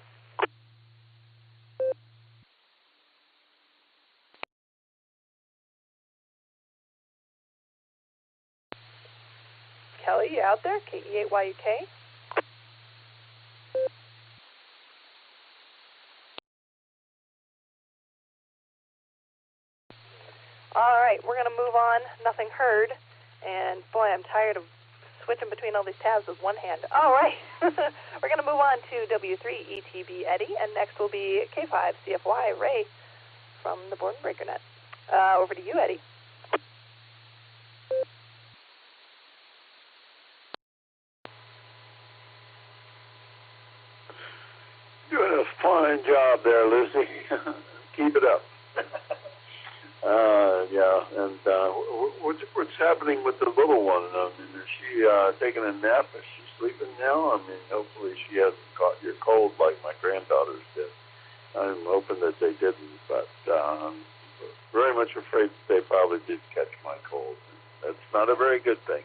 H: Kelly, you out there? KE8YUK. All right, we're going to move on. Nothing heard. And boy, I'm tired of switching between all these tabs with one hand. All right. We're going to move on to W3ETB Eddie, and next will be K5CFY Ray from the Board and Breaker Net. Over to you, Eddie.
C: Doing a fine job there, Lucy. Keep it up. What's happening with the little one? I mean, is she taking a nap? Is she sleeping now? I mean, hopefully she hasn't caught your cold like my granddaughters did. I'm hoping that they didn't, but I'm very much afraid that they probably did catch my cold. That's not a very good thing.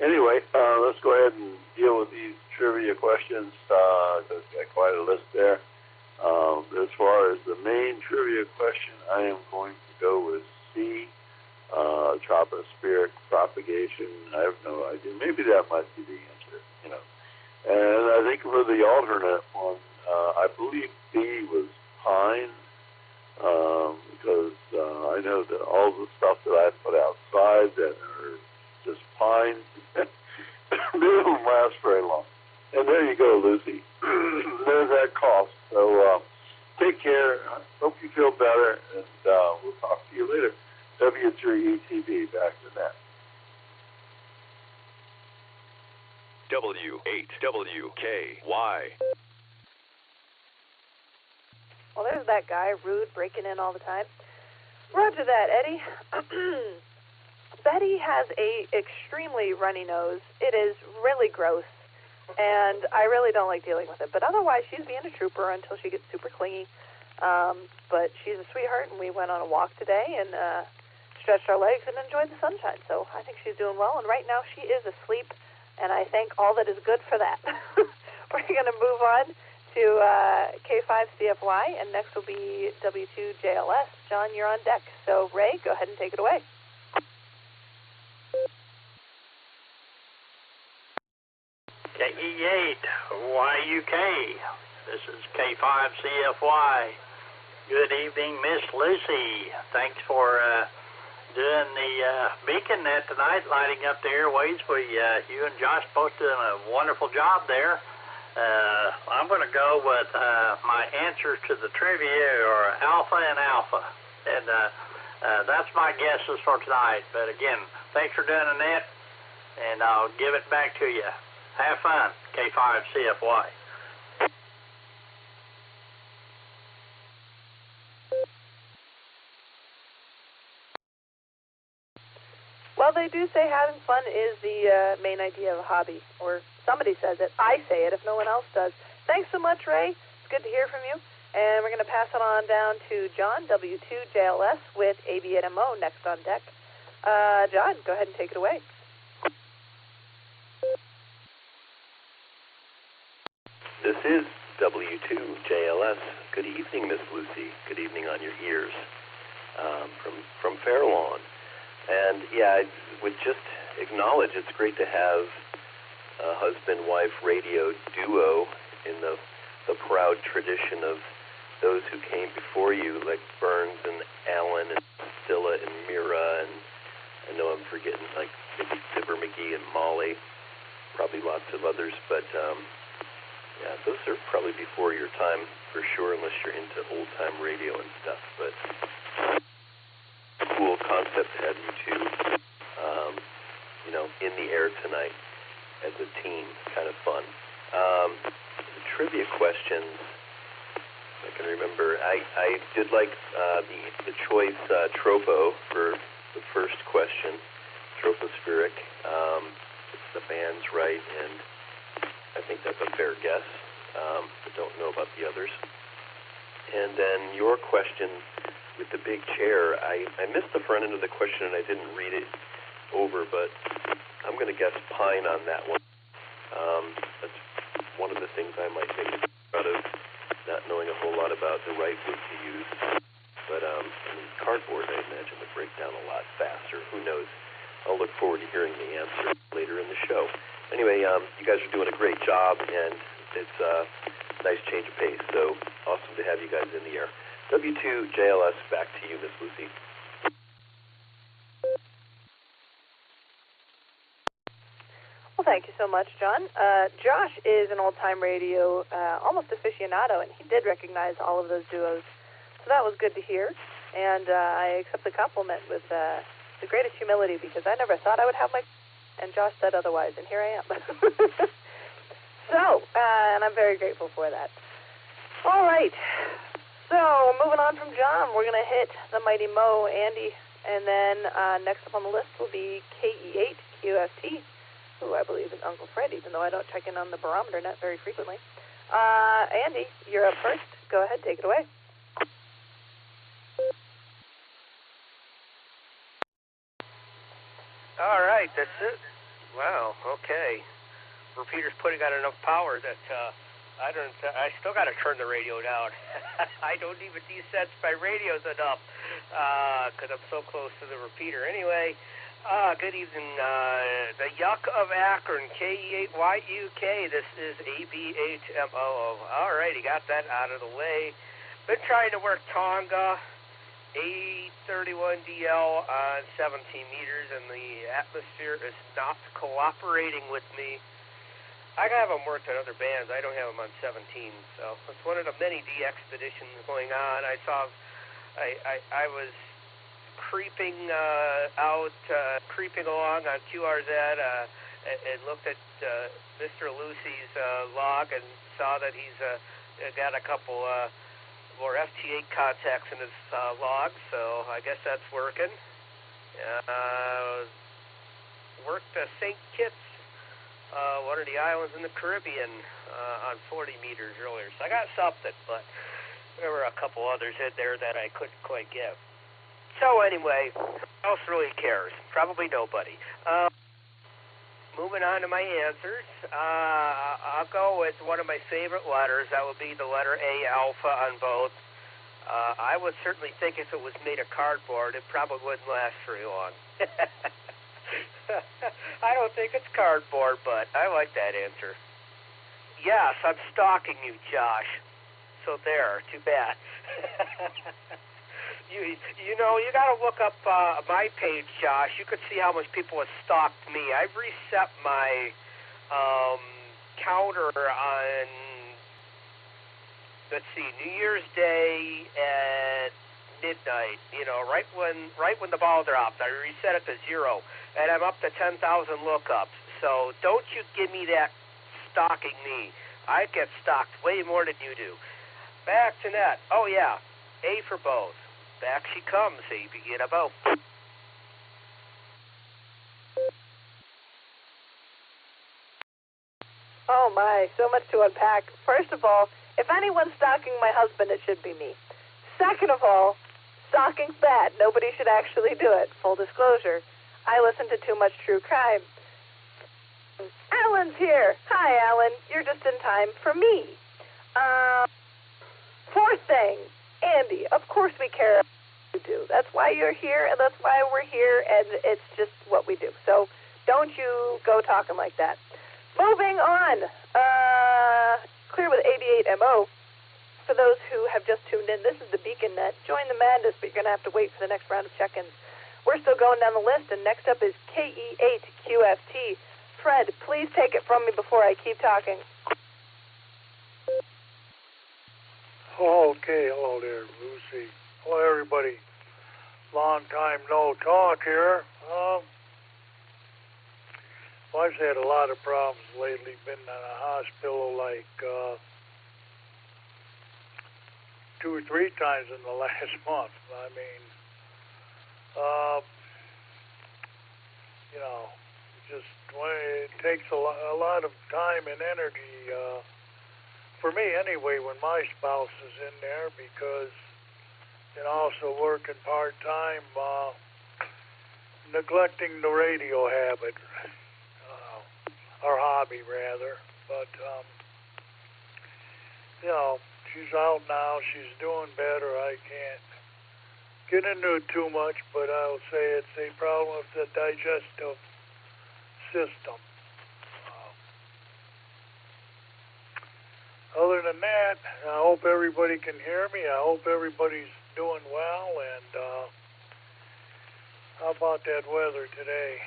C: Anyway, let's go ahead and deal with these trivia questions. There's got quite a list there. As far as the main trivia question, I am going to go with C, tropospheric propagation. I have no idea. Maybe that might be the answer, you know. And I think for the alternate one, I believe B was pine, because I know that all the stuff that I put outside that are just pine, they don't last very long. And there you go, Lucy. There's that cost. So take care. Hope you feel better, and we'll talk to you later. W3ETB, back to that.
A: W8WKY.
H: Well, there's that guy, rude, breaking in all the time. Roger that, Eddie. Betty has a extremely runny nose. It is really gross, and I really don't like dealing with it. But otherwise, she's being a trooper until she gets super clingy. But she's a sweetheart, and we went on a walk today and stretched our legs and enjoyed the sunshine. So I think she's doing well, and right now she is asleep, and I thank all that is good for that. We're going to move on to K5CFY, and next will be W2JLS. John, you're on deck. So, Ray, go ahead and take it away.
O: KE8YUK. This is K5CFY. Good evening, Miss Lucy. Thanks for doing the beacon net tonight, lighting up the airways. You and Josh both doing a wonderful job there. I'm going to go with my answers to the trivia are alpha and alpha. And that's my guesses for tonight. But again, thanks for doing the net, and I'll give it back to you. Have fun, K5CFY.
H: Well, they do say having fun is the main idea of a hobby, or somebody says it. I say it if no one else does. Thanks so much, Ray. It's good to hear from you. And we're going to pass it on down to John, W2JLS, with AB8MO next on deck. John, go ahead and take it away.
D: This is W2JLS. Good evening, Miss Lucy. Good evening on your ears. From Fairlawn. And yeah, I would just acknowledge it's great to have a husband-wife radio duo in the proud tradition of those who came before you, like Burns and Allen and Stilla and Mira, and I know I'm forgetting like maybe Zipper McGee and Molly, probably lots of others, but yeah, those are probably before your time for sure, unless you're into old-time radio and stuff, but cool concept to have you two, in the air tonight as a team. Kind of fun. The trivia questions, I can remember. I did like the choice tropo for the first question, tropospheric. It's the band's right, and I think that's a fair guess. I don't know about the others. And then your question with the big chair, I missed the front end of the question and I didn't read it over, but I'm going to guess pine on that one. That's one of the things I might make out of not knowing a whole lot about the right wood to use. But cardboard, I imagine, would break down a lot faster. Who knows? I'll look forward to hearing the answer later in the show. Anyway, you guys are doing a great job, and it's a nice change of pace. So awesome to have you guys in the air. W2JLS, back to you, Miss Lucy.
H: Well, thank you so much, John. Josh is an old-time radio almost aficionado, and he did recognize all of those duos. So that was good to hear. And I accept the compliment with the greatest humility, because I never thought I would have my... And Josh said otherwise, and here I am. So, and I'm very grateful for that. All right. So, moving on from John, we're going to hit the mighty Mo, Andy, and then next up on the list will be KE8QFT, who I believe is Uncle Fred, even though I don't check in on the barometer net very frequently. Andy, you're up first. Go ahead, take it away.
P: All right, that's it. Wow, okay. Repeater's putting out enough power that I still got to turn the radio down. I don't even desense my radios enough because I'm so close to the repeater. Anyway, good evening. The Yuck of Akron, KE8YUK. This is AB8MO. All right, he got that out of the way. Been trying to work Tonga, A31DL on 17 meters, and the atmosphere is not cooperating with me. I have them worked on other bands. I don't have them on 17, so it's one of the many D expeditions going on. I saw, I was creeping creeping along on QRZ, and looked at Mr. Lucy's log and saw that he's got a couple more FT8 contacts in his log, so I guess that's working. Worked St. Kitts, one of the islands in the Caribbean, on 40 meters earlier. So I got something, but there were a couple others in there that I couldn't quite get. So anyway, who else really cares? Probably nobody. Moving on to my answers, I'll go with one of my favorite letters. That would be the letter A, alpha, on both. I would certainly think if it was made of cardboard, it probably wouldn't last very long. I don't think it's cardboard, but I like that answer. Yes, I'm stalking you, Josh. So there, too bad. You You know, you got to look up my page, Josh. You could see how much people have stalked me. I've reset my counter on, let's see, New Year's Day at midnight. You know, right when the ball dropped, I reset it to 0, and I'm up to 10,000 lookups. So don't you give me that stalking me. I get stalked way more than you do. Back to net. Oh yeah, A for both. Back she comes, A begin a both.
H: Oh my, so much to unpack. First of all, if anyone's stalking my husband, it should be me. Second of all, stalking's bad. Nobody should actually do it. Full disclosure, I listen to too much true crime. Alan's here. Hi, Alan. You're just in time for me. Fourth thing, Andy, of course we care what you do. That's why you're here, and that's why we're here, and it's just what we do. So don't you go talking like that. Moving on. Clear with 88MO. For those who have just tuned in, this is the Beacon Net. Join the madness, but you're going to have to wait for the next round of check-ins. We're still going down the list, and next up is KE8QFT. Fred, please take it from me before I keep talking.
Q: Okay, hello there, Lucy. Hello, everybody. Long time no talk here. Wife's had a lot of problems lately. Been in a hospital like 2 or 3 times in the last month. I mean, you know, it takes a lot of time and energy, for me anyway, when my spouse is in there, because, you know, also working part-time, neglecting the radio habit, or hobby rather, but, you know, she's out now, she's doing better. I can't get into it too much, but I'll say it's a problem with the digestive system. Other than that, I hope everybody can hear me. I hope everybody's doing well. And how about that weather today?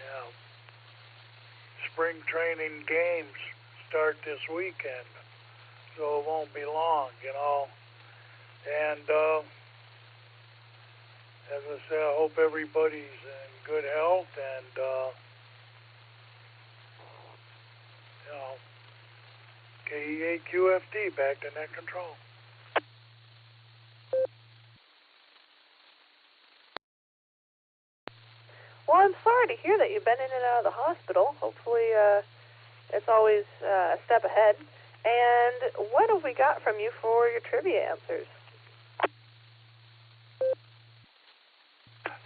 Q: Yeah. Spring training games start this weekend, so it won't be long, you know. And as I say, I hope everybody's in good health, and you know, KE8QFD back to net control.
H: Well, I'm sorry to hear that you've been in and out of the hospital. Hopefully, it's always a step ahead. And what have we got from you for your trivia answers?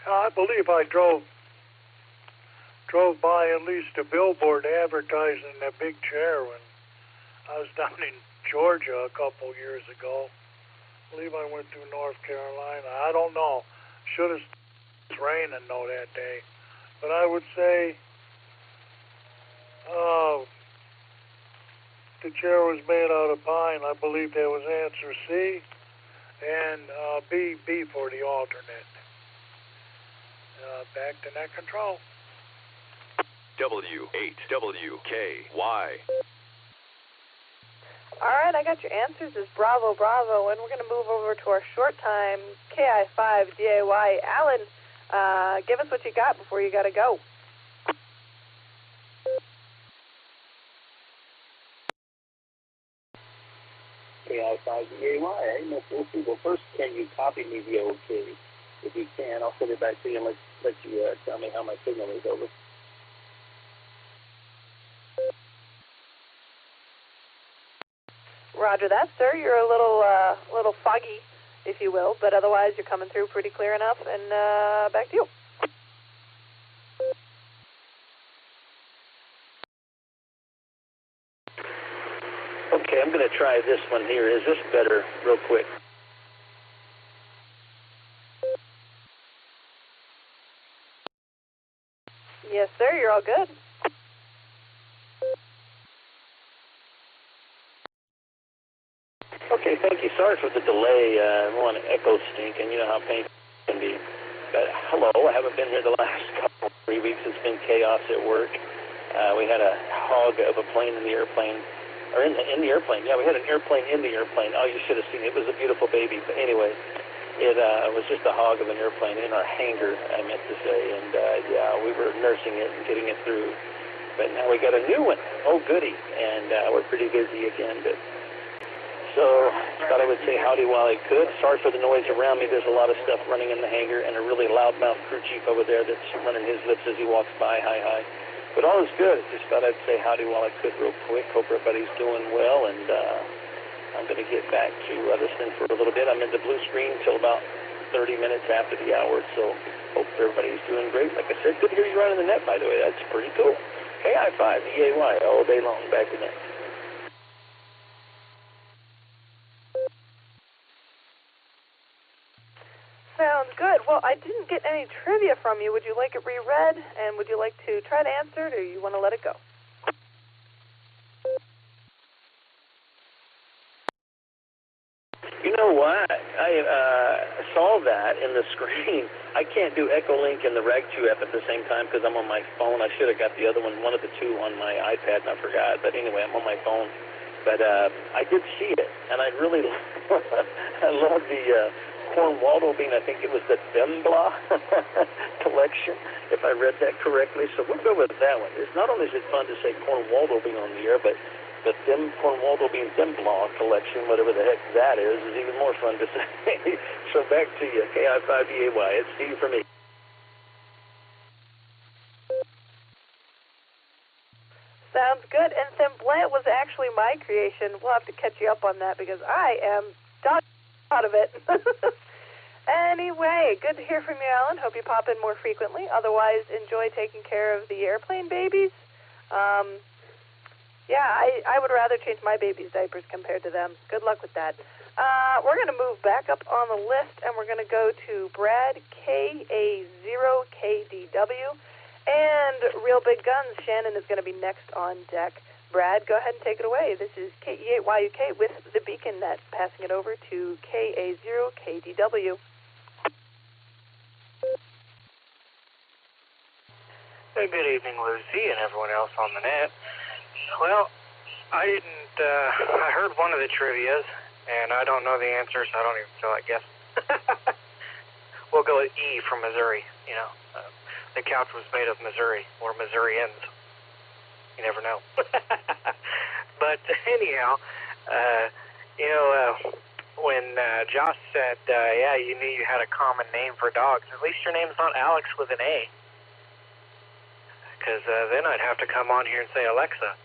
Q: I believe I drove by at least a billboard advertising that big chair when I was down in Georgia a couple years ago. I believe I went through North Carolina. I don't know. Should have started raining though that day. But I would say the chair was made out of pine. I believe that was answer C, and B for the alternate. Back to net control.
A: W8WKY.
H: All right, I got your answers as Bravo, Bravo, and we're going to move over to our short time, KI5DAY. Alan, give us what you got before you got to go.
G: KI5DAY, hey, Miss Lucy. Well, first, can you copy me the OK? If you can, I'll send it back to you and let you tell me how my signal is over.
H: Roger that, sir. You're a little foggy, if you will, but otherwise you're coming through pretty clear enough, and back to you.
G: Okay, I'm going to try this one here. Is this better, real quick?
H: Yes, sir. You're all good.
G: Okay, thank you. Sorry for the delay. I'm on echo stink, and you know how painful it can be. But hello, I haven't been here the last 3 weeks. It's been chaos at work. We had a hog of a plane in the airplane, or in the airplane. Yeah, we had an airplane in the airplane. Oh, you should have seen it. It was a beautiful baby. But anyway, it was just a hog of an airplane in our hangar, I meant to say. And yeah, we were nursing it and getting it through. But now we got a new one. Oh, goody. And we're pretty busy again. But so thought I would say howdy while I could. Sorry for the noise around me. There's a lot of stuff running in the hangar and a really loudmouth crew chief over there that's running his lips as he walks by. Hi, hi. But all is good. Just thought I'd say howdy while I could real quick. Hope everybody's doing well. And I'm going to get back to listening for a little bit. I'm in the blue screen till about 30 minutes after the hour. So hope everybody's doing great. Like I said, good to hear you running the net, by the way. That's pretty cool. KI5, EAY, all day long. Back to net.
H: Sounds good. Well, I didn't get any trivia from you. Would you like it reread? And would you like to try to answer it, or you want to let it go?
G: You know what? I saw that in the screen. I can't do Echolink and the Rag2 app at the same time because I'm on my phone. I should have got the other one of the two on my iPad, and I forgot. But anyway, I'm on my phone. But I did see it, and I really I love the Cornwaldo being, I think it was the Dembla collection, if I read that correctly. So we'll go with that one. It's not only is it fun to say Cornwaldo being on the air, but the Cornwaldo being Dembla collection, whatever the heck that is even more fun to say. So back to you, KI5EAY. It's Steve for me.
H: Sounds good. And Themblant was actually my creation. We'll have to catch you up on that because I am done out of it. Anyway, good to hear from you, Alan. Hope you pop in more frequently. Otherwise, enjoy taking care of the airplane babies. Yeah, I would rather change my baby's diapers compared to them. Good luck with that. We're going to move back up on the list, and we're going to go to Brad KA0KDW. And Real Big Guns, Shannon is going to be next on deck. Brad, go ahead and take it away. This is KE8YUK with the Beacon Net, passing it over to KA0KDW.
F: Hey, good evening, Lucy, and everyone else on the net. Well, I heard one of the trivias, and I don't know the answer, so I don't even feel like guessing. We'll go with E from Missouri, you know. The couch was made of Missouri, or Missourians. You never know. But anyhow, when Josh said, yeah, you knew you had a common name for dogs, at least your name's not Alex with an A. Because then I'd have to come on here and say, Alexa,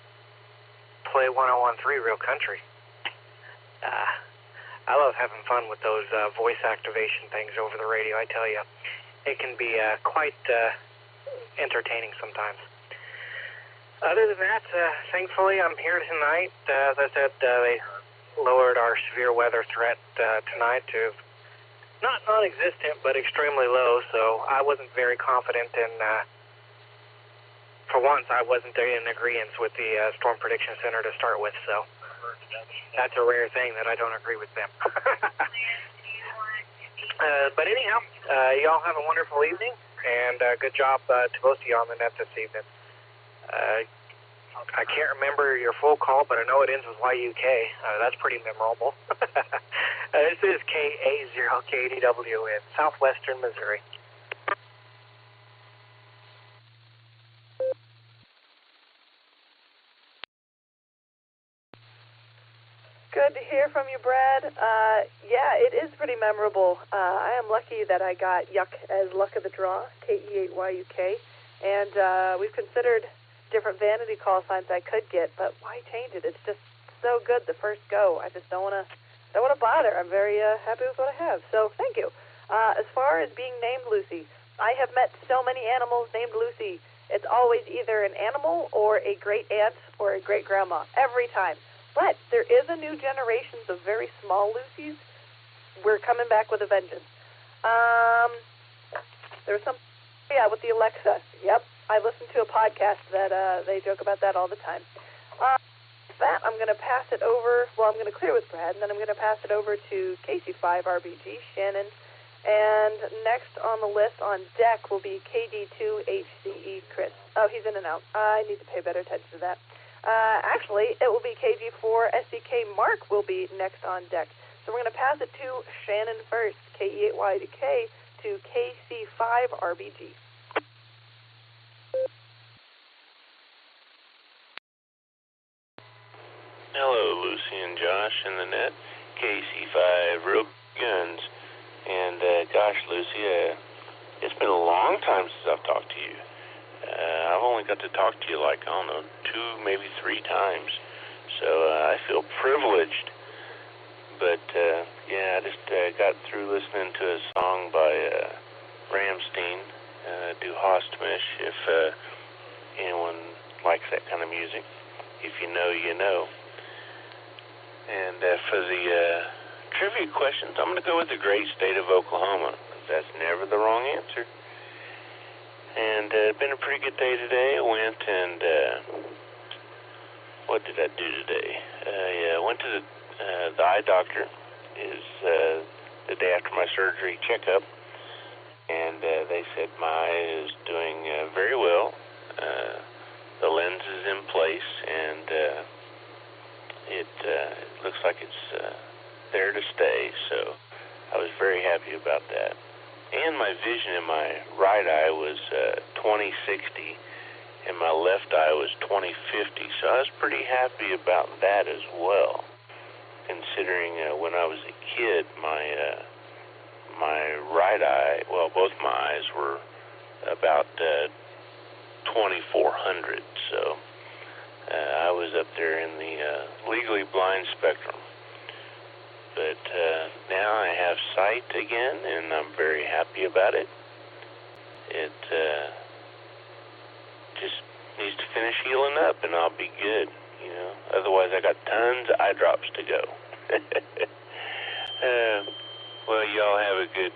F: play 1013 Real Country. I love having fun with those voice activation things over the radio, I tell you. It can be quite entertaining sometimes. Other than that, thankfully, I'm here tonight. As I said, they lowered our severe weather threat tonight to not non-existent, but extremely low, so I wasn't very confident in, for once, I wasn't in agreement with the Storm Prediction Center to start with, so that's a rare thing that I don't agree with them. But anyhow, y'all have a wonderful evening, and good job to both of you on the net this evening. I can't remember your full call, but I know it ends with YUK. That's pretty memorable. This is KA0KDW in southwestern Missouri.
H: Good to hear from you, Brad. Yeah, it is pretty memorable. I am lucky that I got Yuck as luck of the draw, KE8YUK, and we've considered different vanity call signs I could get, but why change it? It's just so good the first go. I just don't want to bother. I'm very happy with what I have. So thank you. As far as being named Lucy, I have met so many animals named Lucy. It's always either an animal or a great aunt or a great grandma every time. But there is a new generation of very small Lucys. We're coming back with a vengeance. There's some, yeah, with the Alexa. Yep, I listen to a podcast that they joke about that all the time. With that, I'm going to pass it over. Well, I'm going to clear with Brad, and then I'm going to pass it over to KC5RBG, Shannon. And next on the list on deck will be KD2HCE, Chris. Oh, he's in and out. I need to pay better attention to that. Actually, it will be KG4SDK Mark will be next on deck. So we're going to pass it to Shannon first, KE8Y2K to KC5RBG.
R: Hello, Lucy and Josh in the net. KC5 Real Guns. And gosh, Lucy, it's been a long time since I've talked to you. I've only got to talk to you like, I don't know, 2, maybe 3 times. So I feel privileged. But yeah, I just got through listening to a song by Ramstein, Du Hostmish, if anyone likes that kind of music. If you know, you know. And for the trivia questions, I'm going to go with the great state of Oklahoma. That's never the wrong answer. And it's been a pretty good day today. I went and, what did I do today? I went to the eye doctor. Is the day after my surgery checkup. And they said my eye is doing very well. The lens is in place, and it looks like it's there to stay, so I was very happy about that. And my vision in my right eye was 20/60, and my left eye was 20/50, so I was pretty happy about that as well, considering when I was a kid, my right eye, well, both my eyes were about 2400, so I was up there in the legally blind spectrum. But now I have sight again, and I'm very happy about it. It just needs to finish healing up, and I'll be good, you know. Otherwise, I got tons of eye drops to go. Well, y'all have a good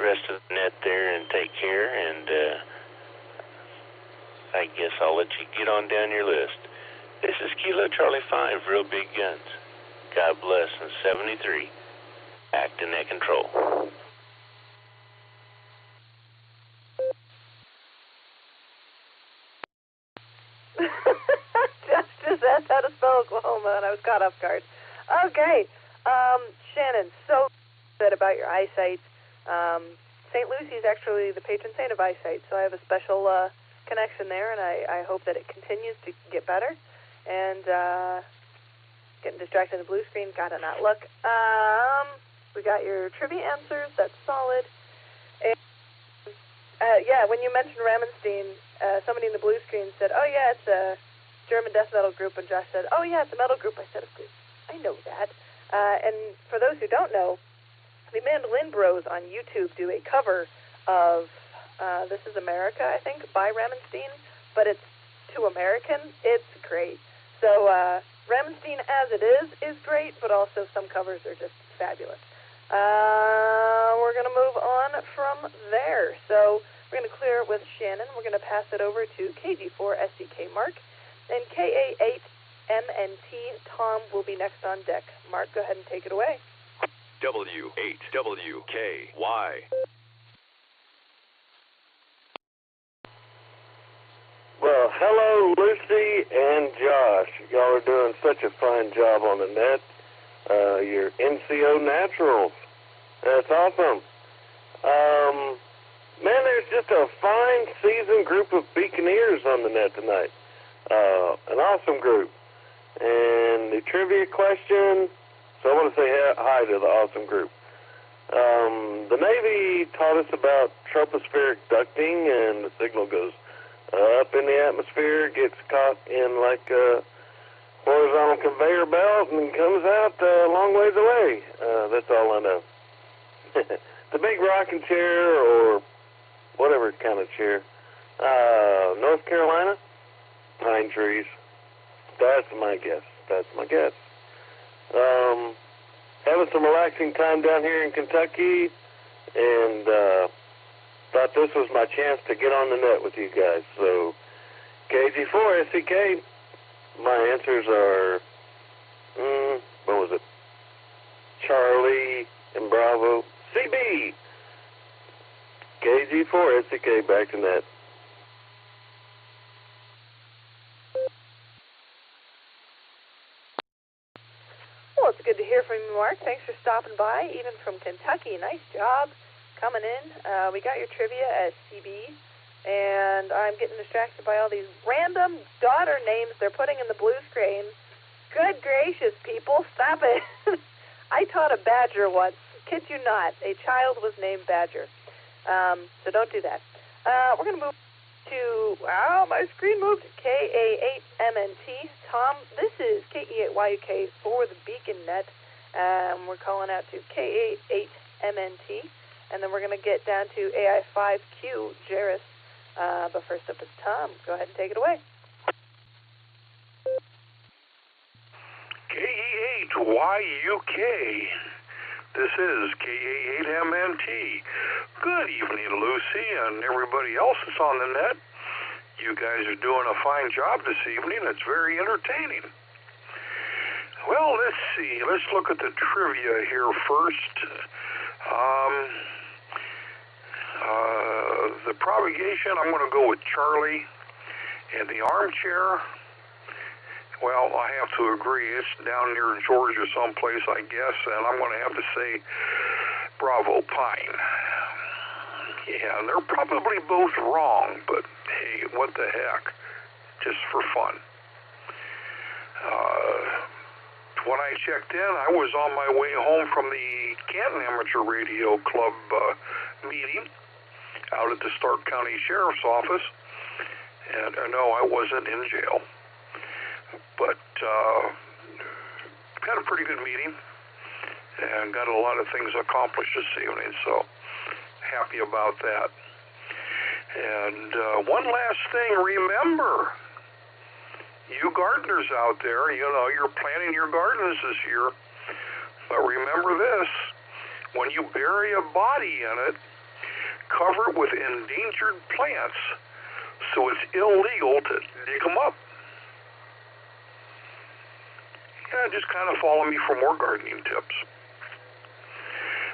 R: rest of the net there, and take care, and I guess I'll let you get on down your list. This is Kilo Charlie 5, Real Big Guns. God bless, and 73, act in net control.
H: Just asked how to spell Oklahoma, and I was caught off guard. Okay, Shannon, so good about your eyesight. St. Lucie is actually the patron saint of eyesight, so I have a special connection there, and I hope that it continues to get better. And getting distracted in the blue screen, gotta not look. We got your trivia answers, that's solid. And yeah, when you mentioned Ramstein, somebody in the blue screen said, oh yeah, it's a German death metal group, and Josh said, oh yeah, it's a metal group. I said, of course, I know that. And for those who don't know, the Mandolin Bros on YouTube do a cover of This Is America, I think, by Ramstein, but it's too American. It's great. So Ramstein as it is great, but also some covers are just fabulous. We're going to move on from there. So we're going to clear it with Shannon. We're going to pass it over to KG4SDK Mark, and KA8MNT Tom will be next on deck. Mark, go ahead and take it away.
A: W8WKY.
U: Well, hello, Lucy and Josh. Y'all are doing such a fine job on the net. You're NCO Naturals. That's awesome. Man, there's just a fine, seasoned group of Beaconeers on the net tonight. An awesome group. And the trivia question, so I want to say hi to the awesome group. The Navy taught us about tropospheric ducting, and the signal goes up in the atmosphere, gets caught in like a horizontal conveyor belt, and comes out a long ways away. That's all I know. The big rocking chair, or whatever kind of chair. North Carolina, pine trees. That's my guess. Having some relaxing time down here in Kentucky, and thought this was my chance to get on the net with you guys. So, KG4SCK, my answers are What was it? Charlie and Bravo. CB. KG4 SDK back to net.
H: Well, it's good to hear from you, Mark. Thanks for stopping by, even from Kentucky. Nice job coming in. We got your trivia as CB, and I'm getting distracted by all these random daughter names they're putting in the blue screen. Good gracious, people, stop it. I taught a badger once. Kid you not. A child was named Badger. So don't do that. We're going to move to, my screen moved, KA8MNT. Tom, this is KE8YUK for the Beacon Net. We're calling out to KA8MNT. And then we're going to get down to AI5Q, Jairus. But first up is Tom. Go ahead and take it away.
I: KE8YUK. This is KA8MNT. Good evening, Lucy, and everybody else that's on the net. You guys are doing a fine job this evening. It's very entertaining. Well, let's see. Let's look at the trivia here first. The propagation, I'm going to go with Charlie. And the armchair, well, I have to agree. It's down near Georgia someplace, I guess, and I'm going to have to say Bravo Pine. Yeah, they're probably both wrong, but hey, what the heck? Just for fun. When I checked in, I was on my way home from the Canton Amateur Radio Club meeting out at the Stark County Sheriff's Office, and no, I wasn't in jail. But had a pretty good meeting and got a lot of things accomplished this evening, so happy about that. And one last thing, remember, you gardeners out there, you know, you're planting your gardens this year, but remember this, when you bury a body in it, cover it with endangered plants so it's illegal to dig them up. Yeah, just kind of follow me for more gardening tips.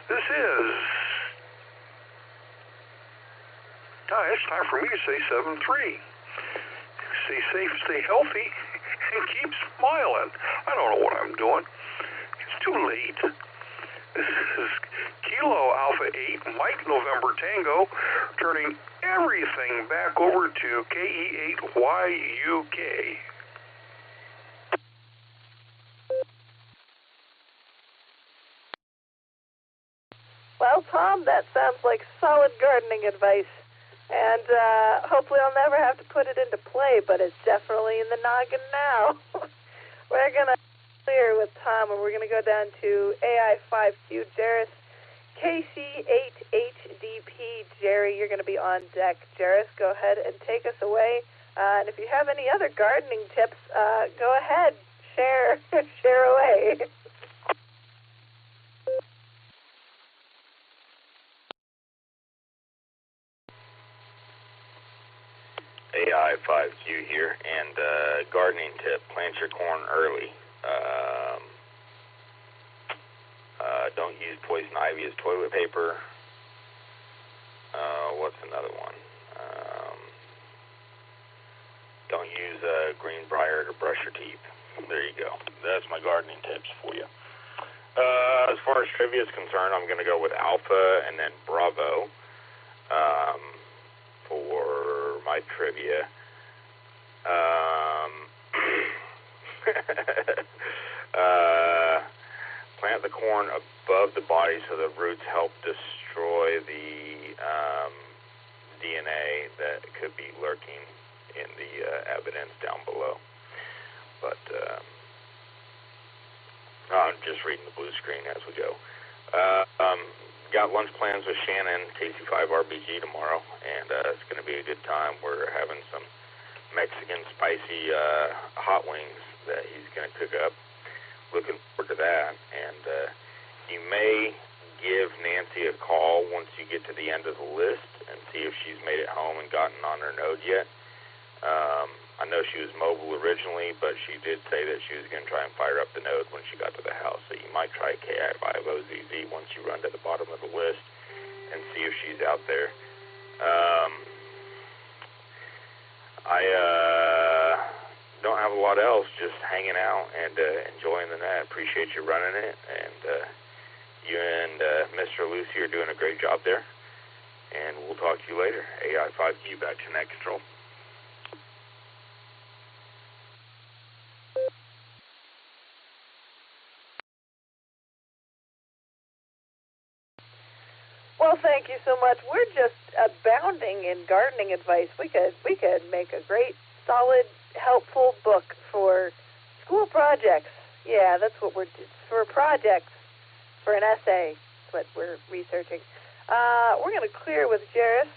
I: This is... it's time for me to say 7-3. Stay safe, stay healthy, and keep smiling. I don't know what I'm doing. It's too late. This is Kilo Alpha 8, Mike November Tango, turning everything back over to KE8YUK.
H: Well, Tom, that sounds like solid gardening advice. And hopefully I'll never have to put it into play, but it's definitely in the noggin now. We're going to clear with Tom, and we're going to go down to AI5Q, Jairus, KC8HDP. Jerry, you're going to be on deck. Jairus, go ahead and take us away. And if you have any other gardening tips, go ahead, share away.
S: AI5Q here, and gardening tip, plant your corn early. Don't use poison ivy as toilet paper. What's another one? Don't use greenbrier to brush your teeth. There you go. That's my gardening tips for you. As far as trivia is concerned, I'm going to go with Alpha and then Bravo for my trivia. Plant the corn above the body so the roots help destroy the DNA that could be lurking in the evidence down below. But I'm just reading the blue screen as we go. Got lunch plans with Shannon, KC5RBG tomorrow, and it's going to be a good time. We're having some Mexican spicy hot wings that he's going to cook up. Looking forward to that. And you may give Nancy a call once you get to the end of the list and see if she's made it home and gotten on her node yet. I I know she was mobile originally, but she did say that she was going to try and fire up the node when she got to the house. So you might try KI5OZZ once you run to the bottom of the list and see if she's out there. I don't have a lot else, just hanging out and enjoying the net. Appreciate you running it, and you and Mr. Lucy are doing a great job there. And we'll talk to you later. AI5Q back to net control.
H: Well, thank you so much. We're just abounding in gardening advice. We could make a great, solid, helpful book for school projects. Yeah, that's what we're for projects, for an essay. That's what we're researching. We're going to clear with Jairus,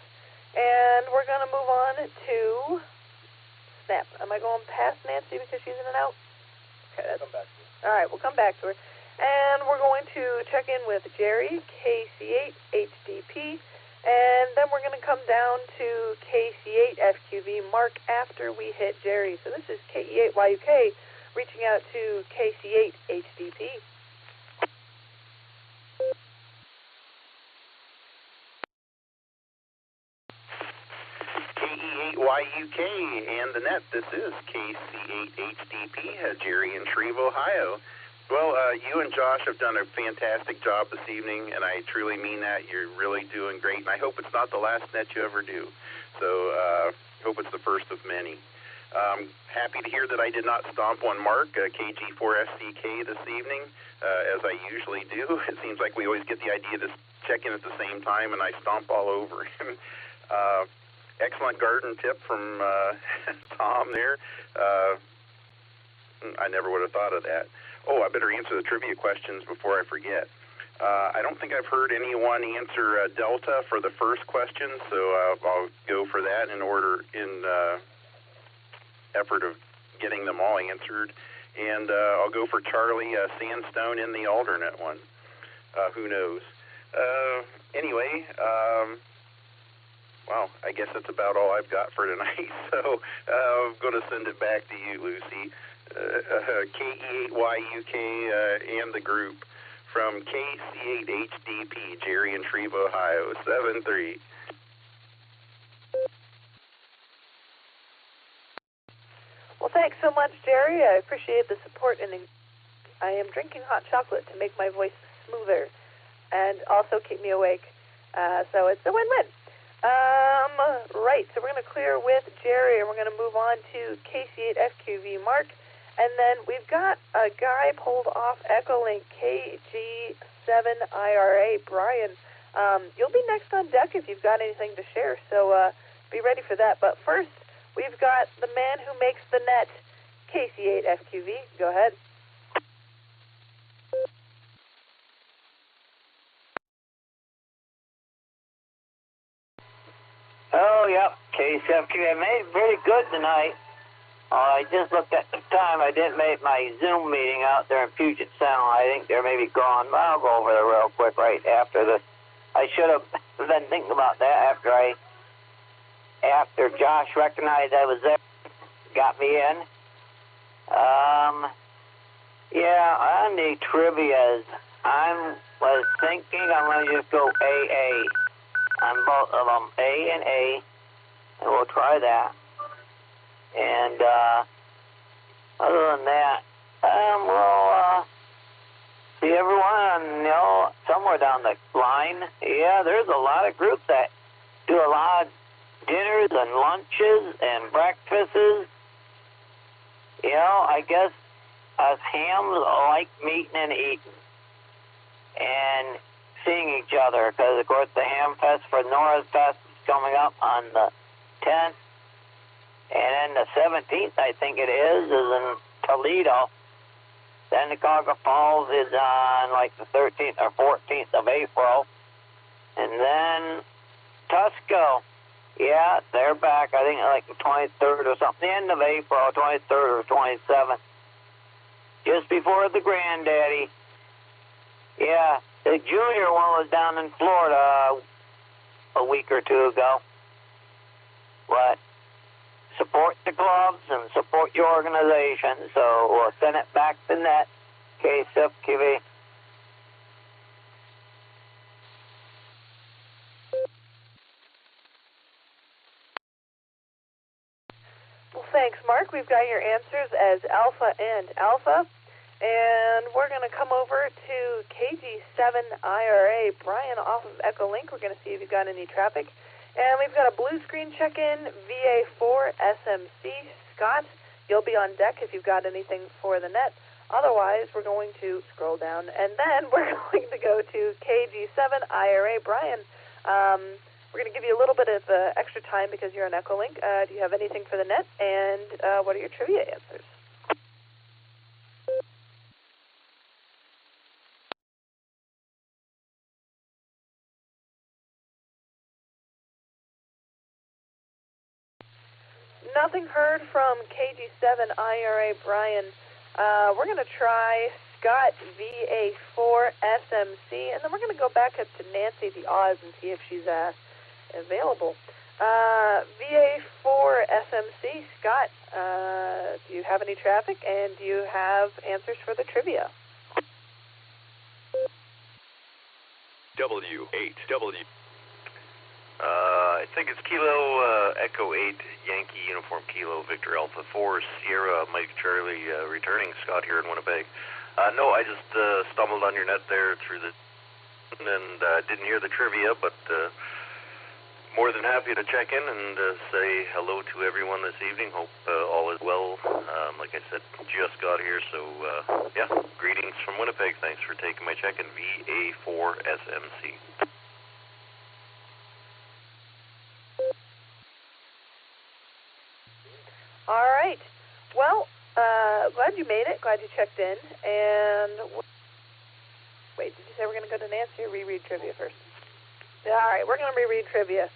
H: and we're going to move on to Snap. Am I going past Nancy because she's in and out? Okay, that's come back to her. All right, we'll come back to her. And we're going to check in with Jerry, KC8HDP, and then we're going to come down to KC8FQV Mark after we hit Jerry. So this is KE8YUK reaching out to KC8HDP.
L: KE8YUK and the net. This is KC8HDP, Jerry in Shreve, Ohio. Well, you and Josh have done a fantastic job this evening, and I truly mean that. You're really doing great, and I hope it's not the last net you ever do. So hope it's the first of many. Happy to hear that I did not stomp on Mark, KG4SCK, this evening, as I usually do. It seems like we always get the idea to check in at the same time, and I stomp all over him. Excellent garden tip from Tom there. I never would have thought of that. Oh, I better answer the trivia questions before I forget. I don't think I've heard anyone answer Delta for the first question, so I'll go for that in order, in effort of getting them all answered. And I'll go for Charlie Sandstone in the alternate one. Who knows? Anyway, well, I guess that's about all I've got for tonight, so I'm going to send it back to you, Lucy. KE8YUK and the group from KC8HDP, Jerry in Shreve, Ohio, 7-3.
H: Well, thanks so much, Jerry. I appreciate the support, and I am drinking hot chocolate to make my voice smoother and also keep me awake. So it's a win-win. Right, so we're going to clear with Jerry, and we're going to move on to KC8FQV Mark. And then we've got a guy pulled off Echolink, KG7IRA, Brian. You'll be next on deck if you've got anything to share, so be ready for that. But first, we've got the man who makes the net, KC8FQV. Go ahead.
V: Oh, yep, KC8FQV. I made it pretty good tonight. I just looked at the time. I didn't make my Zoom meeting out there in Puget Sound. I think they're maybe gone, but I'll go over there real quick right after this. I should have been thinking about that after Josh recognized I was there, got me in. Yeah, on the trivias, I was thinking I'm going to just go AA on both of them, A and A, and we'll try that. And other than that, we'll see everyone, somewhere down the line. Yeah, there's a lot of groups that do a lot of dinners and lunches and breakfasts. I guess us hams like meeting and eating and seeing each other because, of course, the Ham Fest for Nora's Fest is coming up on the 10th. And then the 17th, I think it is in Toledo. Then the Niagara Falls is on like the 13th or 14th of April. And then Tusco, yeah, they're back, I think like the 23rd or something, the end of April, 23rd or 27th. Just before the Granddaddy. Yeah, the junior one was down in Florida a week or two ago. But support the clubs and support your organization. So we'll send it back to net. KSIP-QV.
H: Well, thanks, Mark. We've got your answers as Alpha and Alpha. And we're going to come over to KG7IRA, Brian off of Echolink. We're going to see if you've got any traffic. And we've got a blue screen check-in, VA4 SMC. Scott, you'll be on deck if you've got anything for the net. Otherwise, we're going to scroll down, and then we're going to go to KG7IRA, Brian. We're going to give you a little bit of extra time because you're on Echolink. Do you have anything for the net? And what are your trivia answers? Nothing heard from KG7IRA, Brian. We're going to try Scott VA4 SMC, and then we're going to go back up to Nancy the Oz and see if she's available. VA4 SMC, Scott, do you have any traffic, and do you have answers for the trivia?
A: W8W.
E: I think it's Kilo Echo 8 Yankee Uniform Kilo Victor Alpha 4 Sierra Mike Charlie returning. Scott here in Winnipeg. No, I just stumbled on your net there through the and didn't hear the trivia, but more than happy to check in and say hello to everyone this evening. Hope all is well. Like I said, just got here, so yeah, greetings from Winnipeg. Thanks for taking my check-in. VA4 SMC.
H: All right. Well, glad you made it. Glad you checked in. And wait, did you say we're going to go to Nancy or reread trivia first? Yeah, all right, we're going to reread trivia.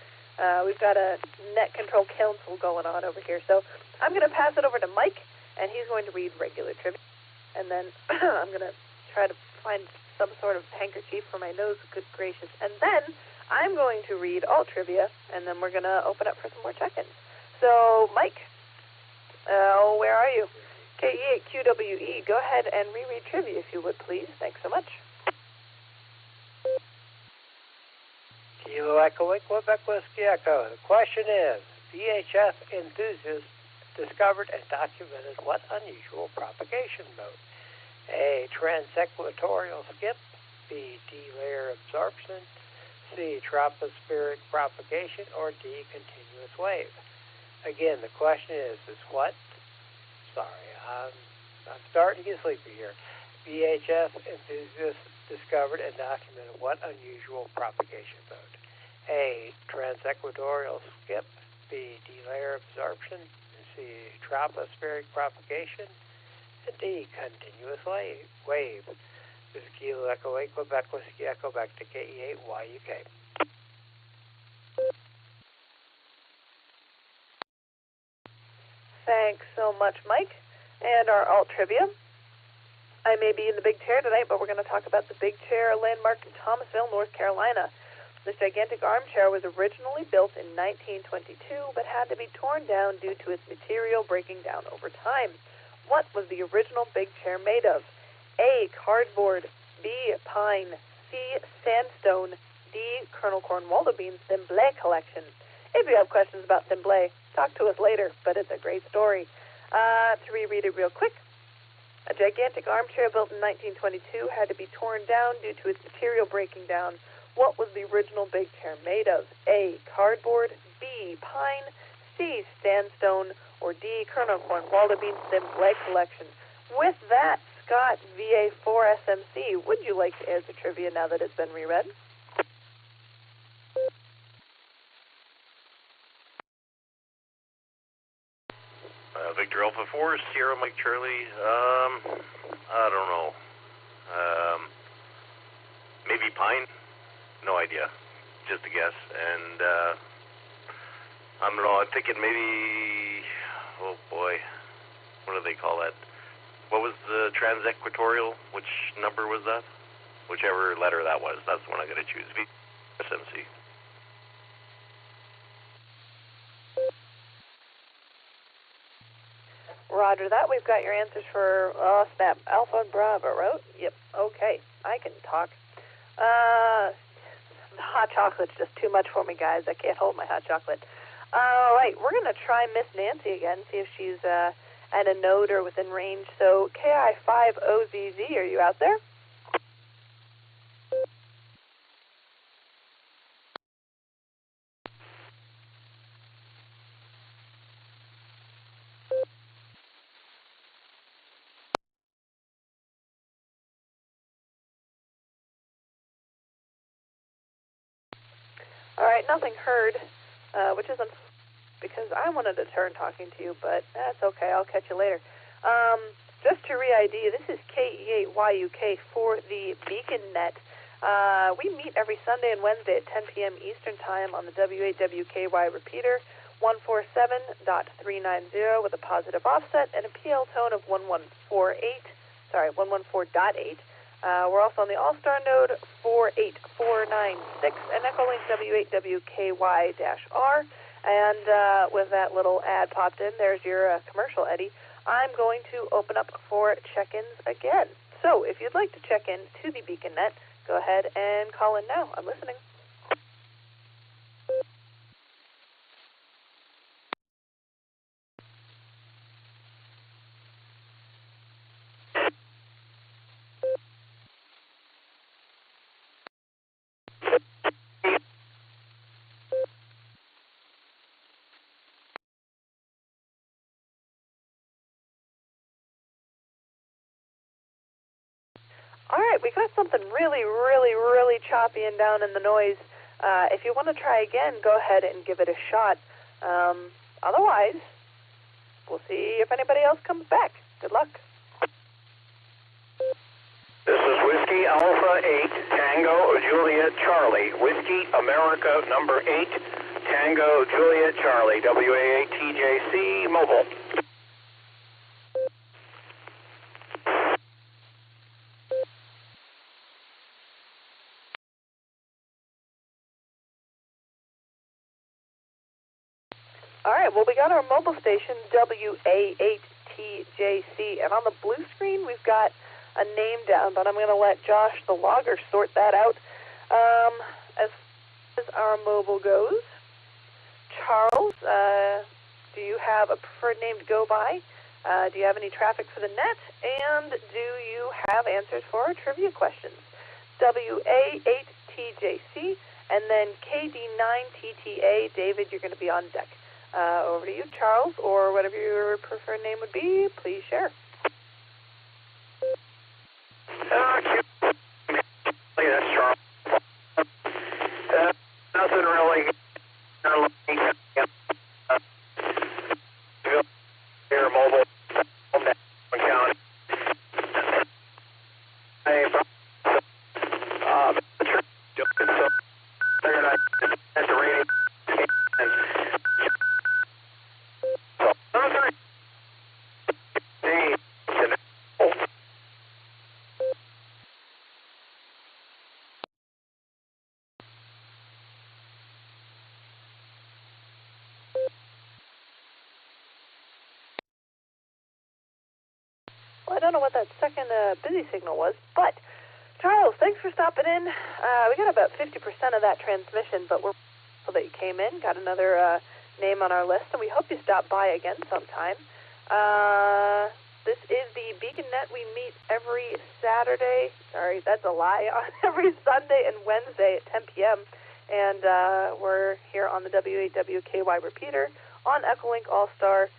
H: We've got a net control council going on over here. So I'm going to pass it over to Mike, and he's going to read regular trivia. And then I'm going to try to find some sort of handkerchief for my nose, good gracious. And then I'm going to read all trivia, and then we're going to open up for some more check-ins. So, Mike. Where are you? KE8QWE, go ahead and reread trivia if you would, please. Thanks so much.
K: Kilo Echo, Quebec Whiskey Echo. The question is, VHF enthusiasts discovered and documented what unusual propagation mode? A, transequatorial skip. B, D-layer absorption. C, tropospheric propagation. Or D, continuous wave. Again, the question is what? Sorry, I'm starting to get sleepy here. VHF enthusiasts discovered and documented what unusual propagation mode? A, transequatorial skip. B, D-layer absorption. C, tropospheric propagation. And D, continuous wave. This is Kilo Echo 8, Quebec Whiskey Echo, back to KE8 YUK.
H: Thanks so much, Mike. And our alt trivia. I may be in the big chair tonight, but we're going to talk about the big chair landmark in Thomasville, North Carolina. This gigantic armchair was originally built in 1922, but had to be torn down due to its material breaking down over time. What was the original big chair made of? A, cardboard. B, pine. C, sandstone. D, Colonel Cornwallis Bean's Thimble collection. If you have questions about Thimble, talk to us later, but it's a great story. To reread it real quick, a gigantic armchair built in 1922 had to be torn down due to its material breaking down. What was the original big chair made of? A, cardboard. B, pine. C, sandstone. Or D, Colonel Cornwallis Bean's Thimble collection. With that, Scott, VA4 SMC, would you like to answer trivia now that it's been reread?
E: Victor Alpha 4, Sierra Mike Charlie. I don't know. Maybe pine? No idea. Just a guess. And I don't know. I'm thinking maybe. Oh boy, what do they call that? What was the transequatorial? Which number was that? Whichever letter that was. That's the one I'm going to choose. SMC.
H: Roger that. We've got your answers for, snap, Alpha and Bravo, right? Yep, okay. I can talk. The hot chocolate's just too much for me, guys. I can't hold my hot chocolate. All right, we're going to try Miss Nancy again, see if she's at a node or within range. So KI5OZZ, are you out there? All right, nothing heard, which isn't because I wanted to turn talking to you, but that's okay. I'll catch you later. Just to re-ID, this is KE8YUK for the Beacon Net. We meet every Sunday and Wednesday at 10 p.m. Eastern Time on the W8WKY repeater, 147.390 with a positive offset and a PL tone of 114.8. We're also on the Allstar node 48496 and Echolink W8WKY-R. And with that little ad popped in, there's your commercial, Eddie. I'm going to open up for check-ins again. So if you'd like to check in to the Beacon Net, go ahead and call in now. I'm listening. All right, we got something really, really, really choppy and down in the noise. If you want to try again, go ahead and give it a shot. Otherwise, we'll see if anybody else comes back. Good luck.
M: This is Whiskey Alpha 8, Tango Juliet Charlie. Whiskey America number 8, Tango Juliet Charlie, WA8TJC Mobile.
H: All right, well, we got our mobile station, WA8TJC, and on the blue screen, we've got a name down, but I'm going to let Josh, the logger, sort that out. As far as our mobile goes, Charles, do you have a preferred name to go by? Do you have any traffic for the net? And do you have answers for our trivia questions? WA8TJC, and then KD9TTA. David, you're going to be on deck. Over to you, Charles, or whatever your preferred name would be. Please share.
M: That's Charles. Nothing really. Here, mobile. County. At the radio.
H: Well, I don't know what that second busy signal was, but Charles, thanks for stopping in. We got about 50% of that transmission, but we're grateful that you came in, got another name on our list, and we hope you stop by again sometime. This is the Beacon Net. We meet every Saturday. Sorry, that's a lie. On every Sunday and Wednesday at 10 p.m. And we're here on the W8WKY repeater on Echolink Allstar.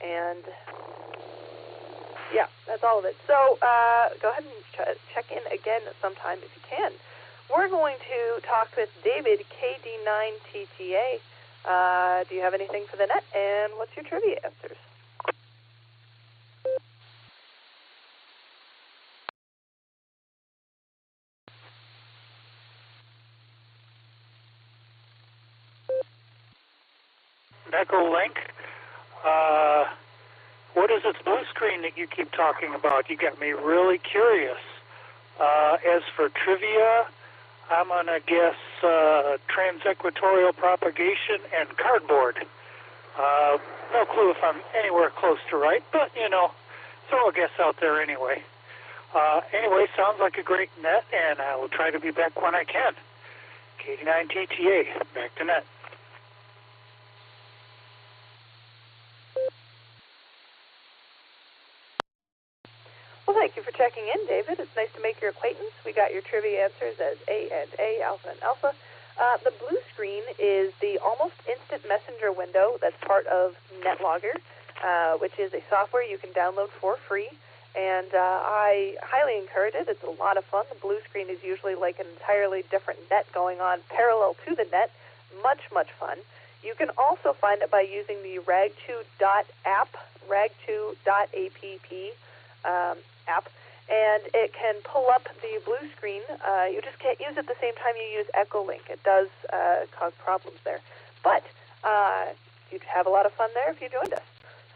H: And yeah, that's all of it. So go ahead and check in again sometime if you can. We're going to talk with David, KD9TTA. Do you have anything for the net? And what's your trivia answers?
N: Echolink. What is this blue screen that you keep talking about? You got me really curious. As for trivia, I'm going to guess transequatorial propagation and cardboard. No clue if I'm anywhere close to right, but, throw a guess out there anyway. Anyway, sounds like a great net, and I will try to be back when I can. K89TTA, back to net.
H: Well, thank you for checking in, David. It's nice to make your acquaintance. We got your trivia answers as A and A, Alpha and Alpha. The blue screen is the almost instant messenger window that's part of NetLogger, which is a software you can download for free. And I highly encourage it. It's a lot of fun. The blue screen is usually like an entirely different net going on parallel to the net. Much, much fun. You can also find it by using the rag2.app, rag2.app app, and it can pull up the blue screen. You just can't use it the same time you use Echolink. It does cause problems there. But you'd have a lot of fun there if you joined us.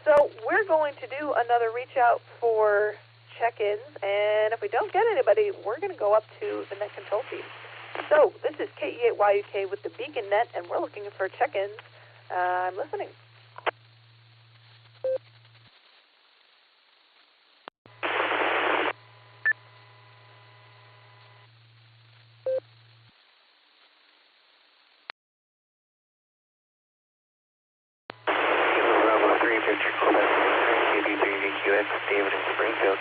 H: So we're going to do another reach out for check-ins, and if we don't get anybody, we're going to go up to the net control team. So this is KE8YUK with the Beacon Net, and we're looking for check-ins. I'm listening.
J: David in Springfield.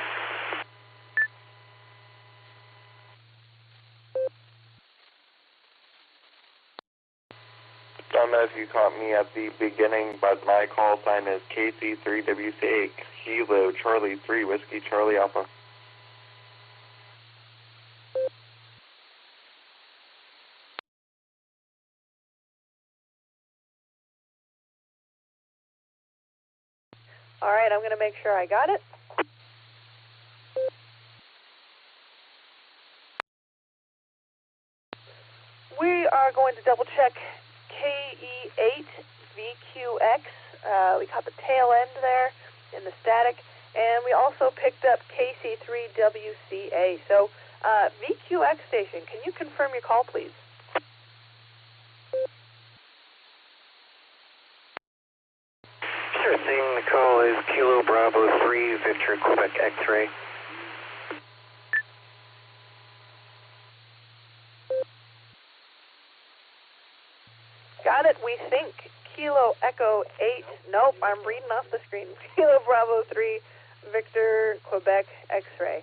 T: Don't know if you caught me at the beginning, but my call sign is KC3WC8 Kilo Charlie 3 Whiskey Charlie Alpha.
H: All right, I'm going to make sure I got it. We are going to double check KE8VQX. We caught the tail end there in the static, and we also picked up KC3WCA. So, VQX station, can you confirm your call, please?
J: Sure thing. The call is Kilo Bravo 3 Victor Quebec X-ray.
H: Got it, we think. Kilo Echo 8. Nope, I'm reading off the screen. Kilo Bravo 3 Victor Quebec X-ray.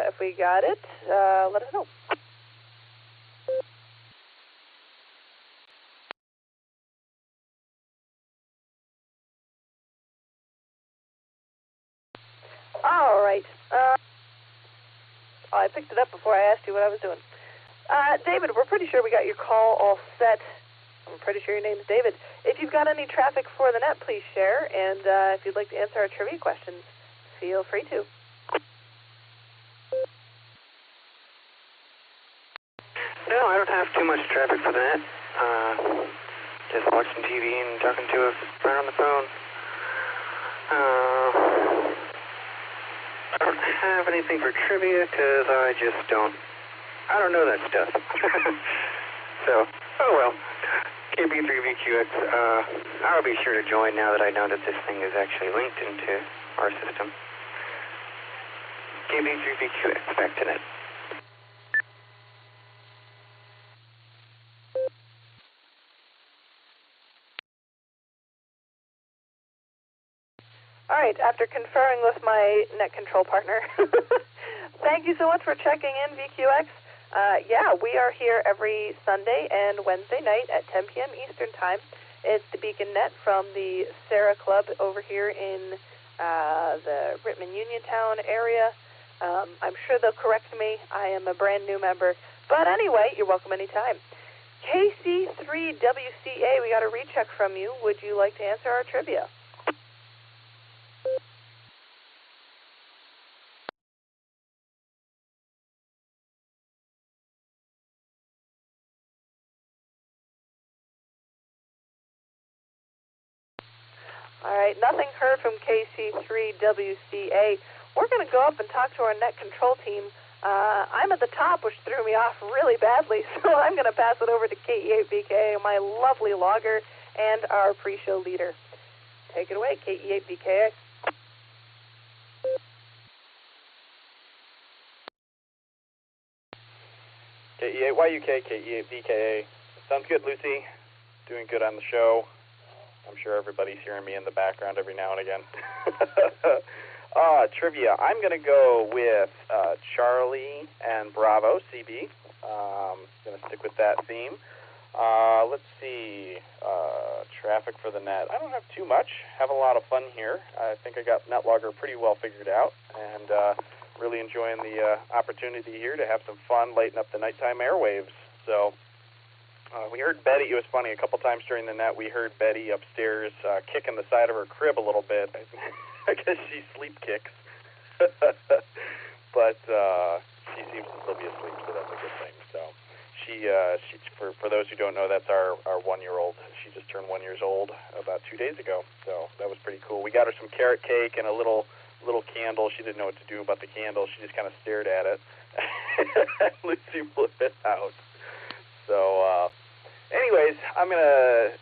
H: If we got it, let us know. All right. I picked it up before I asked you what I was doing. David, we're pretty sure we got your call all set. I'm pretty sure your name's David. If you've got any traffic for the net, please share. And if you'd like to answer our trivia questions, feel free to.
J: No, I don't have too much traffic for the net. Just watching TV and talking to a friend on the phone. I don't have anything for trivia because I don't know that stuff. So, oh well. KB3VQX, I'll be sure to join now that I know that this thing is actually linked into our system. KB3VQX, back to net.
H: All right, after conferring with my net control partner, thank you so much for checking in, VQX. Yeah, we are here every Sunday and Wednesday night at 10 p.m. Eastern Time. It's the Beacon Net from the Sarah Club over here in the Rittman Uniontown area. I'm sure they'll correct me. I am a brand new member. But anyway, you're welcome anytime. KC3WCA, we got a recheck from you. Would you like to answer our trivia? All right, nothing heard from KC3WCA. We're going to go up and talk to our net control team. I'm at the top, which threw me off really badly, so I'm going to pass it over to KE8VK, my lovely logger, and our pre-show leader. Take it away, KE8VKA.
B: KE8YUK, KE8VKA. Sounds good, Lucy. Doing good on the show. I'm sure everybody's hearing me in the background every now and again. Trivia. I'm going to go with Charlie and Bravo, CB. Going to stick with that theme. Let's see. Traffic for the net. I don't have too much. Have a lot of fun here. I think I got NetLogger pretty well figured out, and really enjoying the opportunity here to have some fun lighting up the nighttime airwaves. So we heard Betty. It was funny, a couple times during the net we heard Betty upstairs kicking the side of her crib a little bit. I guess she sleep kicks. But she seems to still be asleep, so that's a good thing. So she for those who don't know, that's our 1-year-old. She just turned 1 year old about 2 days ago. So that was pretty cool. We got her some carrot cake and a little candle. She didn't know what to do about the candle. She just kind of stared at it. Lucy blew it out. So anyways, I'm going to,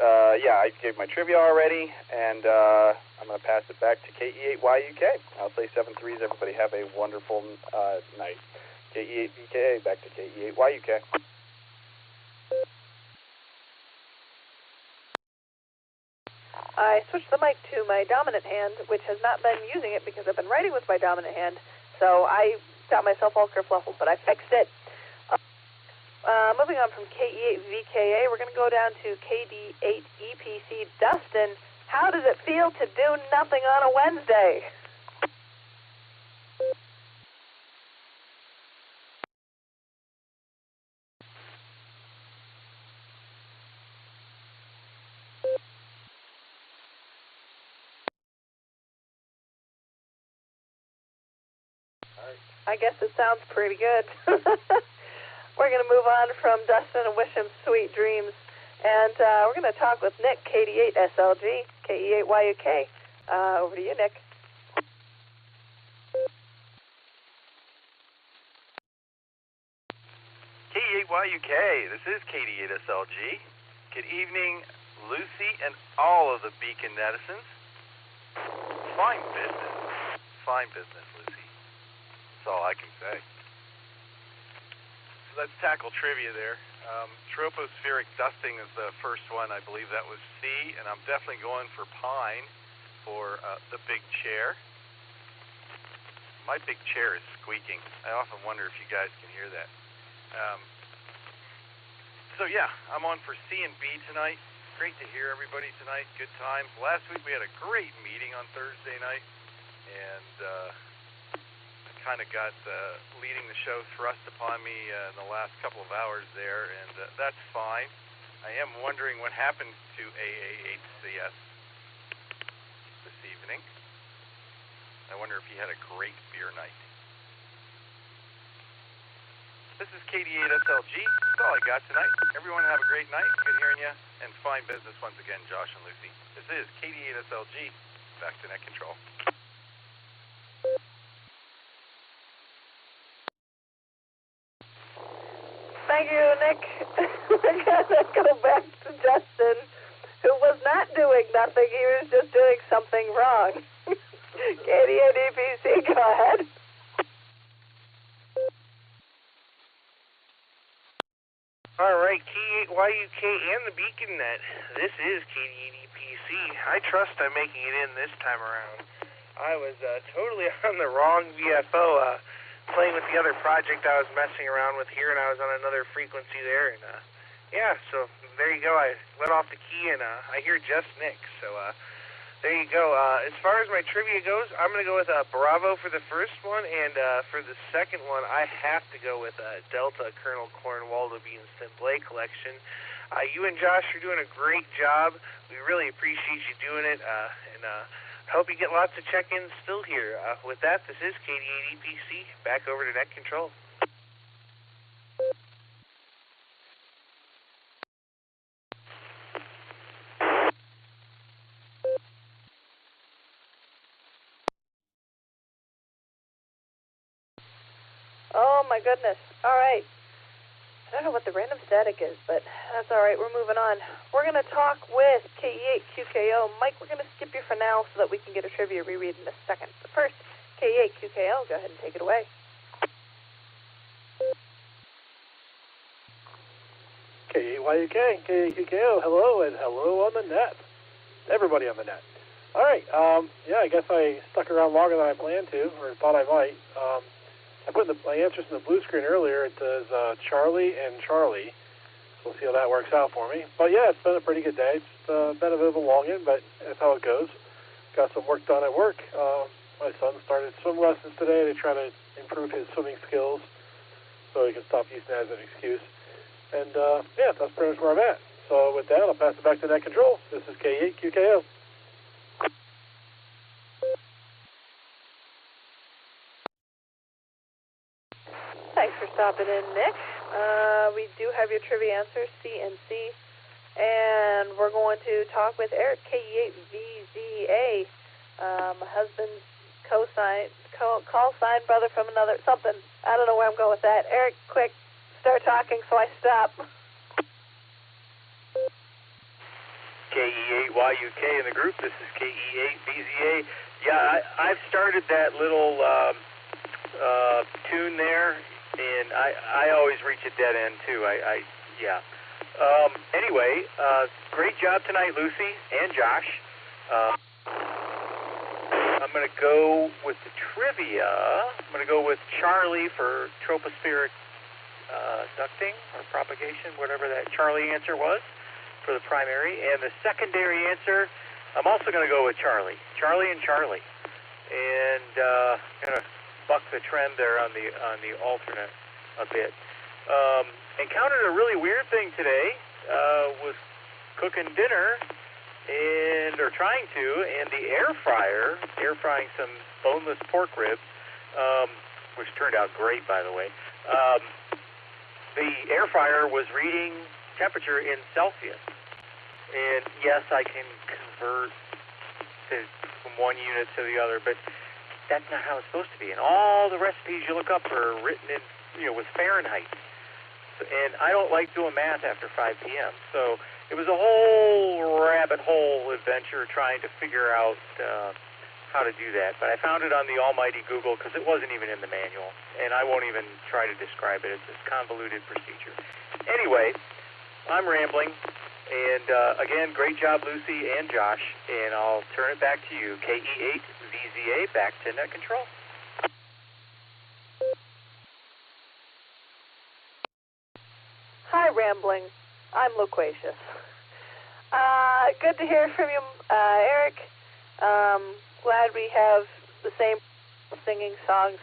B: I gave my trivia already, and I'm going to pass it back to KE8YUK. I'll say 7-3s. Everybody have a wonderful night. KE8VKA, back to KE8YUK.
H: I switched the mic to my dominant hand, which has not been using it because I've been writing with my dominant hand, so I got myself all kerfluffled, but I fixed it. Moving on from KE8VKA, we're going to go down to KD8EPC. Dustin, how does it feel to do nothing on a Wednesday? I guess it sounds pretty good. We're going to move on from Dustin and wish him sweet dreams. And we're going to talk with Nick, KD8SLG, KE8YUK. Over to you, Nick.
C: KE8YUK, this is KD8SLG. Good evening, Lucy and all of the Beacon netizens. Fine business. Fine business, Lucy. That's all I can say. So let's tackle trivia there. Tropospheric dusting is the first one. I believe that was C, and I'm definitely going for pine for the big chair. My big chair is squeaking. I often wonder if you guys can hear that. So yeah, I'm on for C and B tonight. Great to hear everybody tonight. Good times. Last week we had a great meeting on Thursday night, and I kind of got leading the show thrust upon me in the last couple of hours there, and that's fine. I am wondering what happened to AAHCS this evening. I wonder if he had a great beer night. This is KD8SLG. That's all I got tonight. Everyone have a great night. Good hearing you. And fine business once again, Josh and Lucy. This is KD8SLG. Back to net control.
H: Thank you, Nick. We're going to go back to Justin, who was not doing nothing. He was just doing something wrong. KD8EPC, go ahead.
P: All right, KE8YUK and the Beacon Net. This is KD8EPC. I trust I'm making it in this time around. I was totally on the wrong VFO, playing with the other project I was messing around with here, and I was on another frequency there. And yeah, so there you go. I let off the key, and I hear just Nick. So there you go. As far as my trivia goes, I'm going to go with Bravo for the first one, and for the second one, I have to go with Delta Colonel Cornwaldo Bean Blay collection. You and Josh are doing a great job. We really appreciate you doing it, and hope you get lots of check-ins still here. With that, this is KD8EPC. Back over to net control.
H: Oh, my goodness. All right. I don't know what the random static is, but that's all right. We're moving on. We're going to talk with KE8QKO. Mike, we're going to skip you for now so that we can get a trivia reread in a second. But first, KE8QKO, go ahead and take it away.
D: KE8YUK, KE8QKO, hello, and hello on the net. Everybody on the net. All right, I guess I stuck around longer than I planned to, or thought I might. I put my answers in the blue screen earlier. It says Charlie and Charlie. We'll see how that works out for me. But yeah, it's been a pretty good day. It's been a bit of a long-in, but that's how it goes. Got some work done at work. My son started swim lessons today to try to improve his swimming skills so he can stop using that as an excuse. And that's pretty much where I'm at. So with that, I'll pass it back to Net Control. This is K8QKO.
H: Thanks for stopping in, Nick. We do have your trivia answers, CNC, and we're going to talk with Eric, KE8VZA, my husband's call sign brother from another, something. I don't know where I'm going with that. Eric, quick, start talking so I stop.
C: KE8YUK in the group. This is KE8VZA. Yeah, I've started that little tune there. And I always reach a dead end, too. Anyway, great job tonight, Lucy and Josh. I'm going to go with the trivia. I'm going to go with Charlie for tropospheric ducting or propagation, whatever that Charlie answer was for the primary. And the secondary answer, I'm also going to go with Charlie. Charlie and Charlie. And going to buck the trend there on the alternate a bit. Encountered a really weird thing today. Was cooking dinner or trying to, and the air frying some boneless pork ribs, which turned out great, by the way. The air fryer was reading temperature in Celsius, and yes, I can convert from one unit to the other, but that's not how it's supposed to be. And all the recipes you look up are written in, with Fahrenheit. And I don't like doing math after 5 p.m. So it was a whole rabbit hole adventure trying to figure out how to do that. But I found it on the almighty Google because it wasn't even in the manual. And I won't even try to describe it. It's this convoluted procedure. Anyway, I'm rambling. And again, great job, Lucy and Josh. And I'll turn it back to you. KE8VZA, back to Net Control.
H: Hi, Rambling. I'm loquacious. Good to hear from you, Eric. Glad we have the same singing songs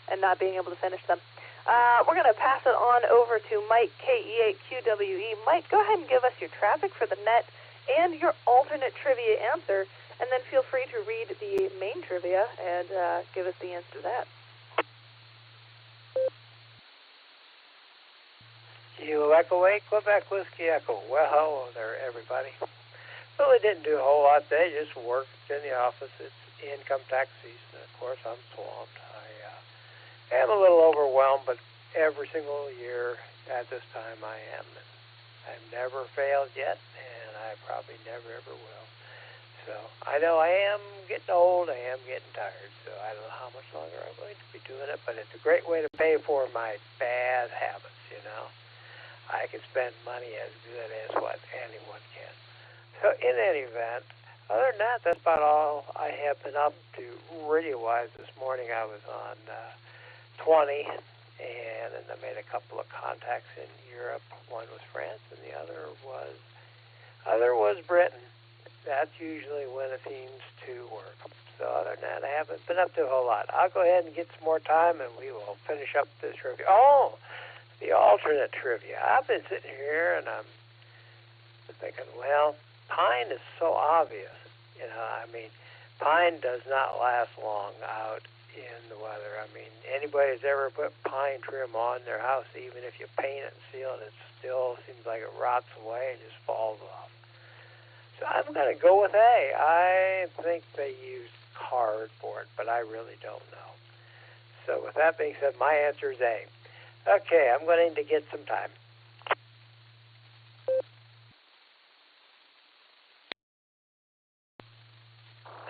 H: and not being able to finish them. We're going to pass it on over to Mike, KE8QWE. Mike, go ahead and give us your traffic for the net and your alternate trivia answer, and then feel free to read the main trivia and give us the answer to that.
K: Kilo Echo 8, Quebec Whiskey Echo. Well, hello there, everybody. Really didn't do a whole lot today, just worked in the office. It's income tax season. Of course, I'm swamped. I am a little overwhelmed, but every single year at this time I am. I've never failed yet, and I probably never ever will. So I know I am getting old, I am getting tired, so I don't know how much longer I'm going to be doing it, but it's a great way to pay for my bad habits, I can spend money as good as what anyone can. So in any event, other than that, that's about all I have been up to radio-wise. This morning I was on 20, and then I made a couple of contacts in Europe. One was France, and the other was Britain. That's usually when it seems to work. So other than that, I haven't been up to a whole lot. I'll go ahead and get some more time, and we will finish up this review. Oh! The alternate trivia. I've been sitting here and I'm thinking, well, pine is so obvious. Pine does not last long out in the weather. Anybody who's ever put pine trim on their house, even if you paint it and seal it, it still seems like it rots away and just falls off. So I'm going to go with A. I think they use cardboard, but I really don't know. So with that being said, my answer is A. Okay, I'm going to need to get some time.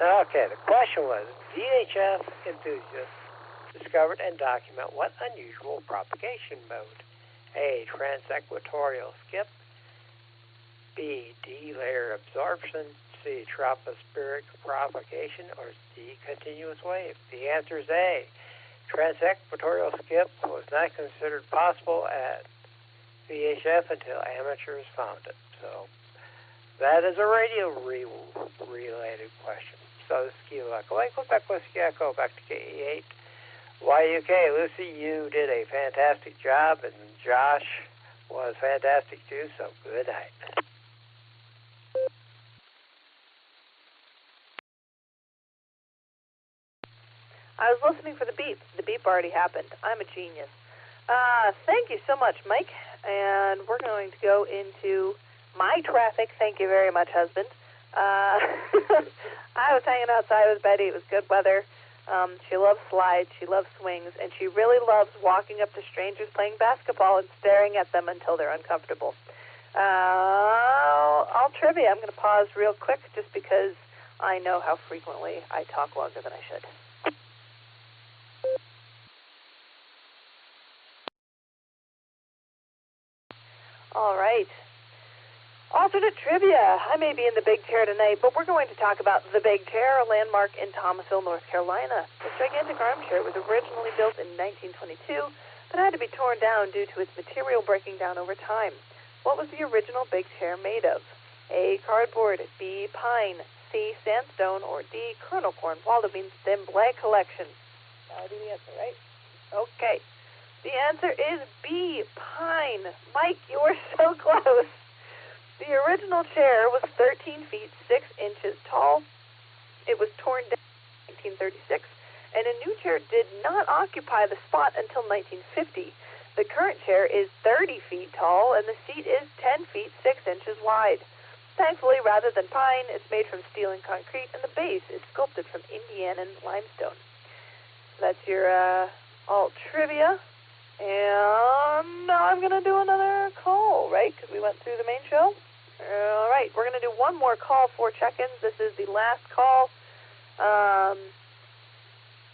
K: Okay, the question was, VHF enthusiasts discovered and document what unusual propagation mode? A, transequatorial skip. B, D-layer absorption. C, tropospheric propagation. Or D, continuous wave. The answer is A. Transequatorial skip was not considered possible at VHF until amateurs found it. So that is a radio-related question. So this is Kilo Echo. Quebec Whiskey Echo, back to KE8. YUK, Lucy, you did a fantastic job, and Josh was fantastic too, so good night.
H: I was listening for the beep. The beep already happened. I'm a genius. Thank you so much, Mike. And we're going to go into my traffic. Thank you very much, husband. I was hanging outside with Betty. It was good weather. She loves slides. She loves swings. And she really loves walking up to strangers playing basketball and staring at them until they're uncomfortable. All trivia. I'm going to pause real quick just because I know how frequently I talk longer than I should. All right. Alternate trivia. I may be in the big chair tonight, but we're going to talk about the Big Chair, a landmark in Thomasville, North Carolina. This gigantic armchair was originally built in 1922, but had to be torn down due to its material breaking down over time. What was the original big chair made of? A, cardboard, B, pine, C, sandstone, or D, kernel corn. Waldo means dim black collection. That would be the answer, right? Okay. The answer is B, pine. Mike, you were so close. The original chair was 13 feet 6 inches tall. It was torn down in 1936, and a new chair did not occupy the spot until 1950. The current chair is 30 feet tall, and the seat is 10 feet 6 inches wide. Thankfully, rather than pine, it's made from steel and concrete, and the base is sculpted from Indiana limestone. That's your alt trivia. And now I'm going to do another call, right? Because we went through the main show. All right, we're going to do one more call for check-ins. This is the last call.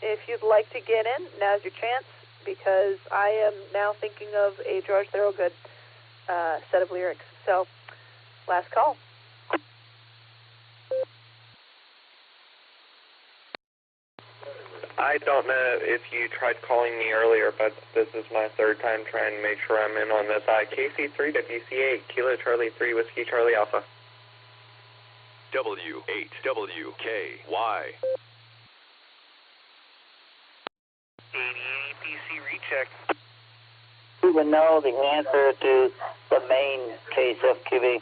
H: If you'd like to get in, now's your chance, because I am now thinking of a George Thorogood set of lyrics. So, last call.
T: I don't know if you tried calling me earlier, but this is my third time trying to make sure I'm in on this. KC3WCA, Kilo Charlie 3, Whiskey Charlie Alpha.
A: W8WKY.
P: 80 PC recheck.
V: We would know the answer to the main case of QB.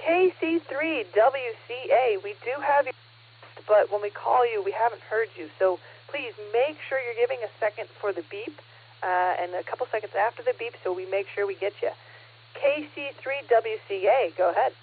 H: KC3WCA, we do have you, but when we call you, we haven't heard you. So please make sure you're giving a second for the beep and a couple seconds after the beep so we make sure we get you. KC3WCA, go ahead.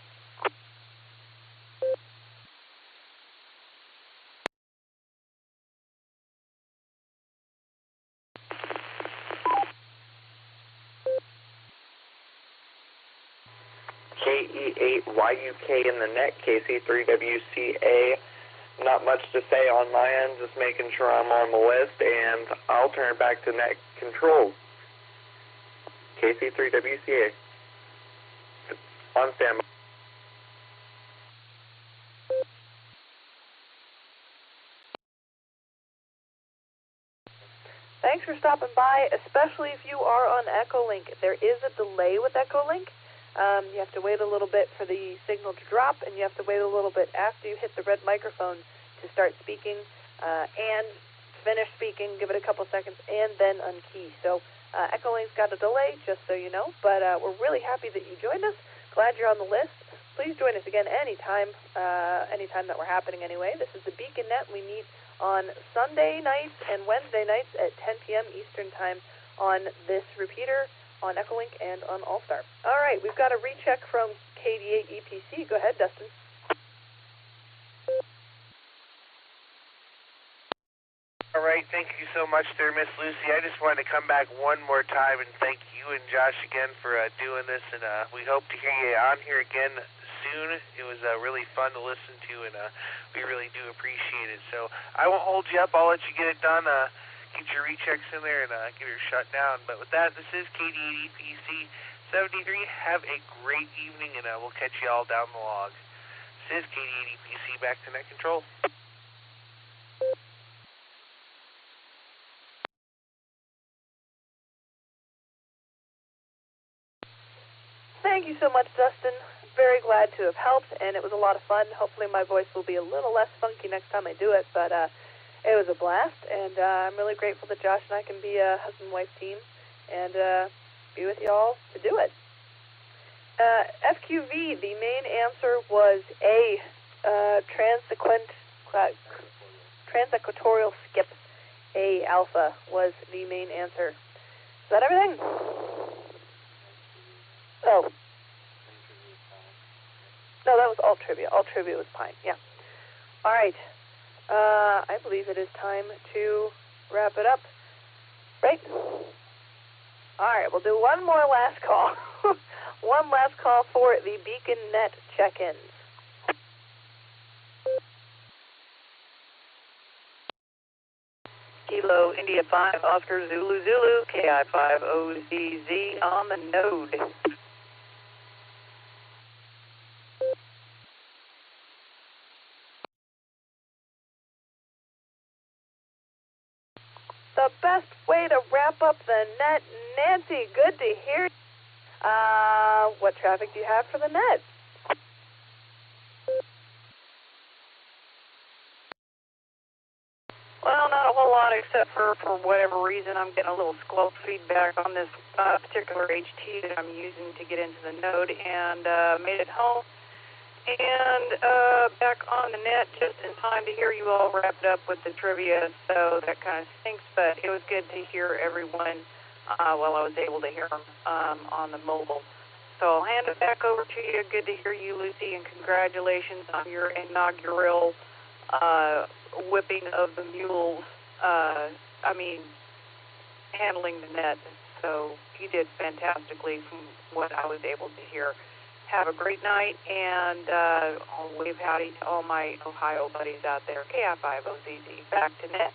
T: KE8YUK in the net, KC3WCA. Not much to say on my end, just making sure I'm on the list, and I'll turn it back to net control. KC3WCA. On standby.
H: Thanks for stopping by, especially if you are on Echolink. There is a delay with Echolink. You have to wait a little bit for the signal to drop, and you have to wait a little bit after you hit the red microphone to start speaking and finish speaking, give it a couple seconds, and then unkey. So Echolink's got a delay, just so you know, but we're really happy that you joined us. Glad you're on the list. Please join us again anytime that we're happening anyway. This is the Beacon Net. We meet on Sunday nights and Wednesday nights at 10 p.m. Eastern Time on this repeater, on Echolink, and on Allstar. All right, we've got a recheck from KD8 EPC. Go ahead, Dustin.
O: All right, thank you so much there, Miss Lucy. I just wanted to come back one more time and thank you and Josh again for doing this, and we hope to hear you on here again soon. It was really fun to listen to, and we really do appreciate it. So I won't hold you up. I'll let you get it done. Get your rechecks in there and get her shut down. But with that, this is KD80PC 73. Have a great evening, and we'll catch you all down the log. This is KD80PC, back to net control.
H: Thank you so much, Dustin. Very glad to have helped, and it was a lot of fun. Hopefully my voice will be a little less funky next time I do it, but it was a blast, and I'm really grateful that Josh and I can be a husband-wife team and be with y'all to do it. FQV, the main answer was A, transequatorial skip. A, alpha, was the main answer. Is that everything? Oh. No, that was all trivia. All trivia was fine, yeah. All right. I believe it is time to wrap it up. Right? All right, we'll do one more last call. One last call for the Beacon Net check-ins. Kilo India 5 Oscar Zulu Zulu KI 5 OZZ on the node. The best way to wrap up the net. Nancy, good to hear. What traffic do you have for the net? Well, not a whole lot, except for whatever reason, I'm getting a little squelch feedback on this particular HT that I'm using to get into the node, and made it home. And back on the net just in time to hear you all wrapped up with the trivia, so that kind of stinks, but it was good to hear everyone while I was able to hear them on the mobile. So I'll hand it back over to you. Good to hear you, Lucy, and congratulations on your inaugural whipping of the mules, handling the net. So you did fantastically from what I was able to hear. Have a great night, and I'll wave howdy to all my Ohio buddies out there. KI5OZZ, back to net.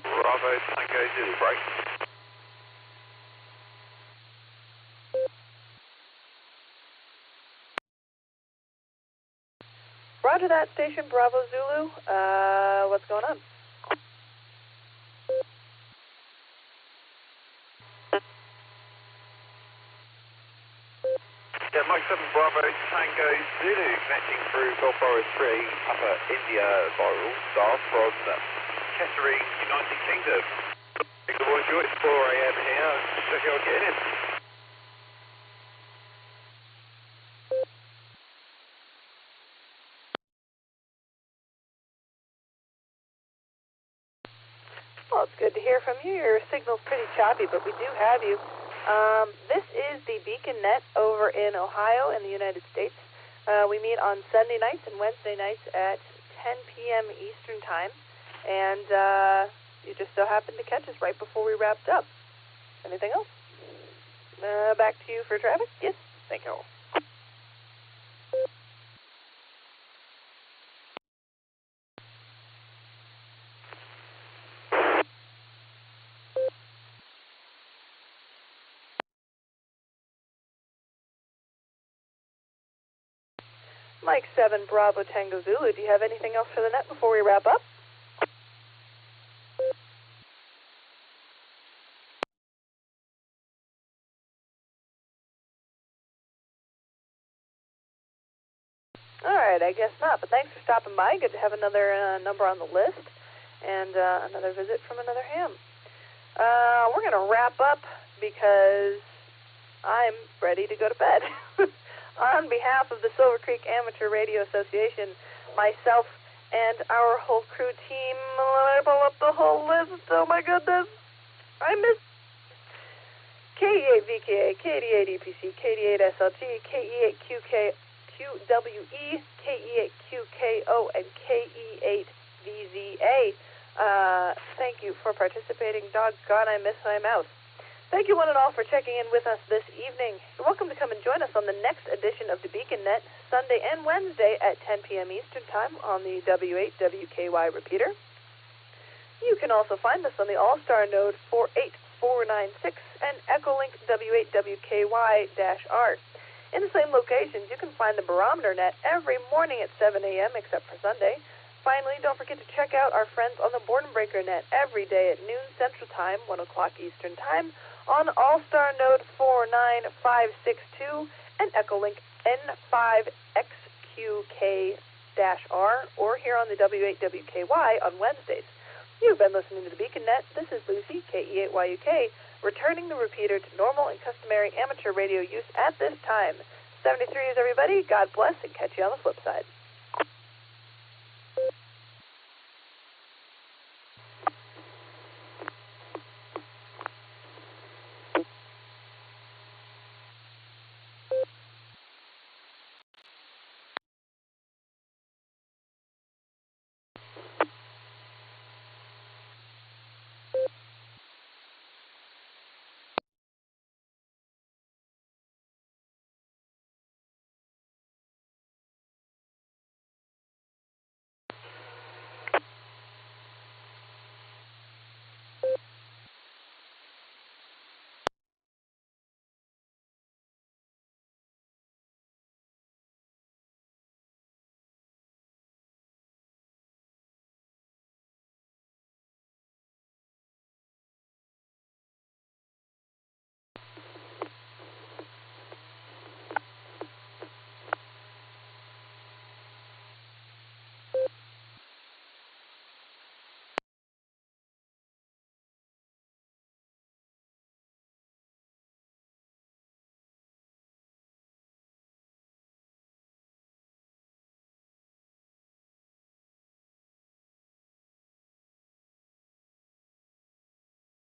C: Bravo, Tango Zulu, break.
H: Roger that, station Bravo Zulu. What's going on?
C: Yeah, Mike 7 Bravo Tango Zulu, connecting through Golf Bravo 3, Upper India Viral Star from Kettering, United Kingdom. Good morning, Joe. It's 4 a.m. here. Check out getting in.
H: Well, it's good to hear from you. Your signal's pretty choppy, but we do have you. This is the Beacon Net over in Ohio in the United States. We meet on Sunday nights and Wednesday nights at 10 p.m. Eastern Time, and you just so happened to catch us right before we wrapped up. Anything else? Back to you for traffic? Yes, thank you. Mike 7 Bravo Tango Zulu, do you have anything else for the net before we wrap up? Alright, I guess not, but thanks for stopping by. Good to have another number on the list, and another visit from another ham. We're going to wrap up because I'm ready to go to bed. On behalf of the Silvercreek Amateur Radio Association, myself, and our whole crew team, let me pull up the whole list. Oh my goodness. I missed KE8VKA, KD8EPC, KD8SLT, KE8QK, KE8QWE, KE8QKO, and KE8VZA. Thank you for participating. Doggone, I miss my mouse. Thank you one and all for checking in with us this evening. You're welcome to come and join us on the next edition of the Beacon Net, Sunday and Wednesday at 10 p.m. Eastern Time on the W8WKY repeater. You can also find us on the Allstar node 48496 and Echolink W8WKY-R. In the same locations, you can find the Barometer Net every morning at 7 a.m. except for Sunday. Finally, don't forget to check out our friends on the Boredom Breaker Net every day at noon Central Time, 1 o'clock Eastern Time, on Allstar node 49562 and Echolink N5XQK-R, or here on the W8WKY on Wednesdays. You've been listening to the Beacon Net. This is Lucy, KE8YUK, returning the repeater to normal and customary amateur radio use at this time. 73 is everybody. God bless, and catch you on the flip side.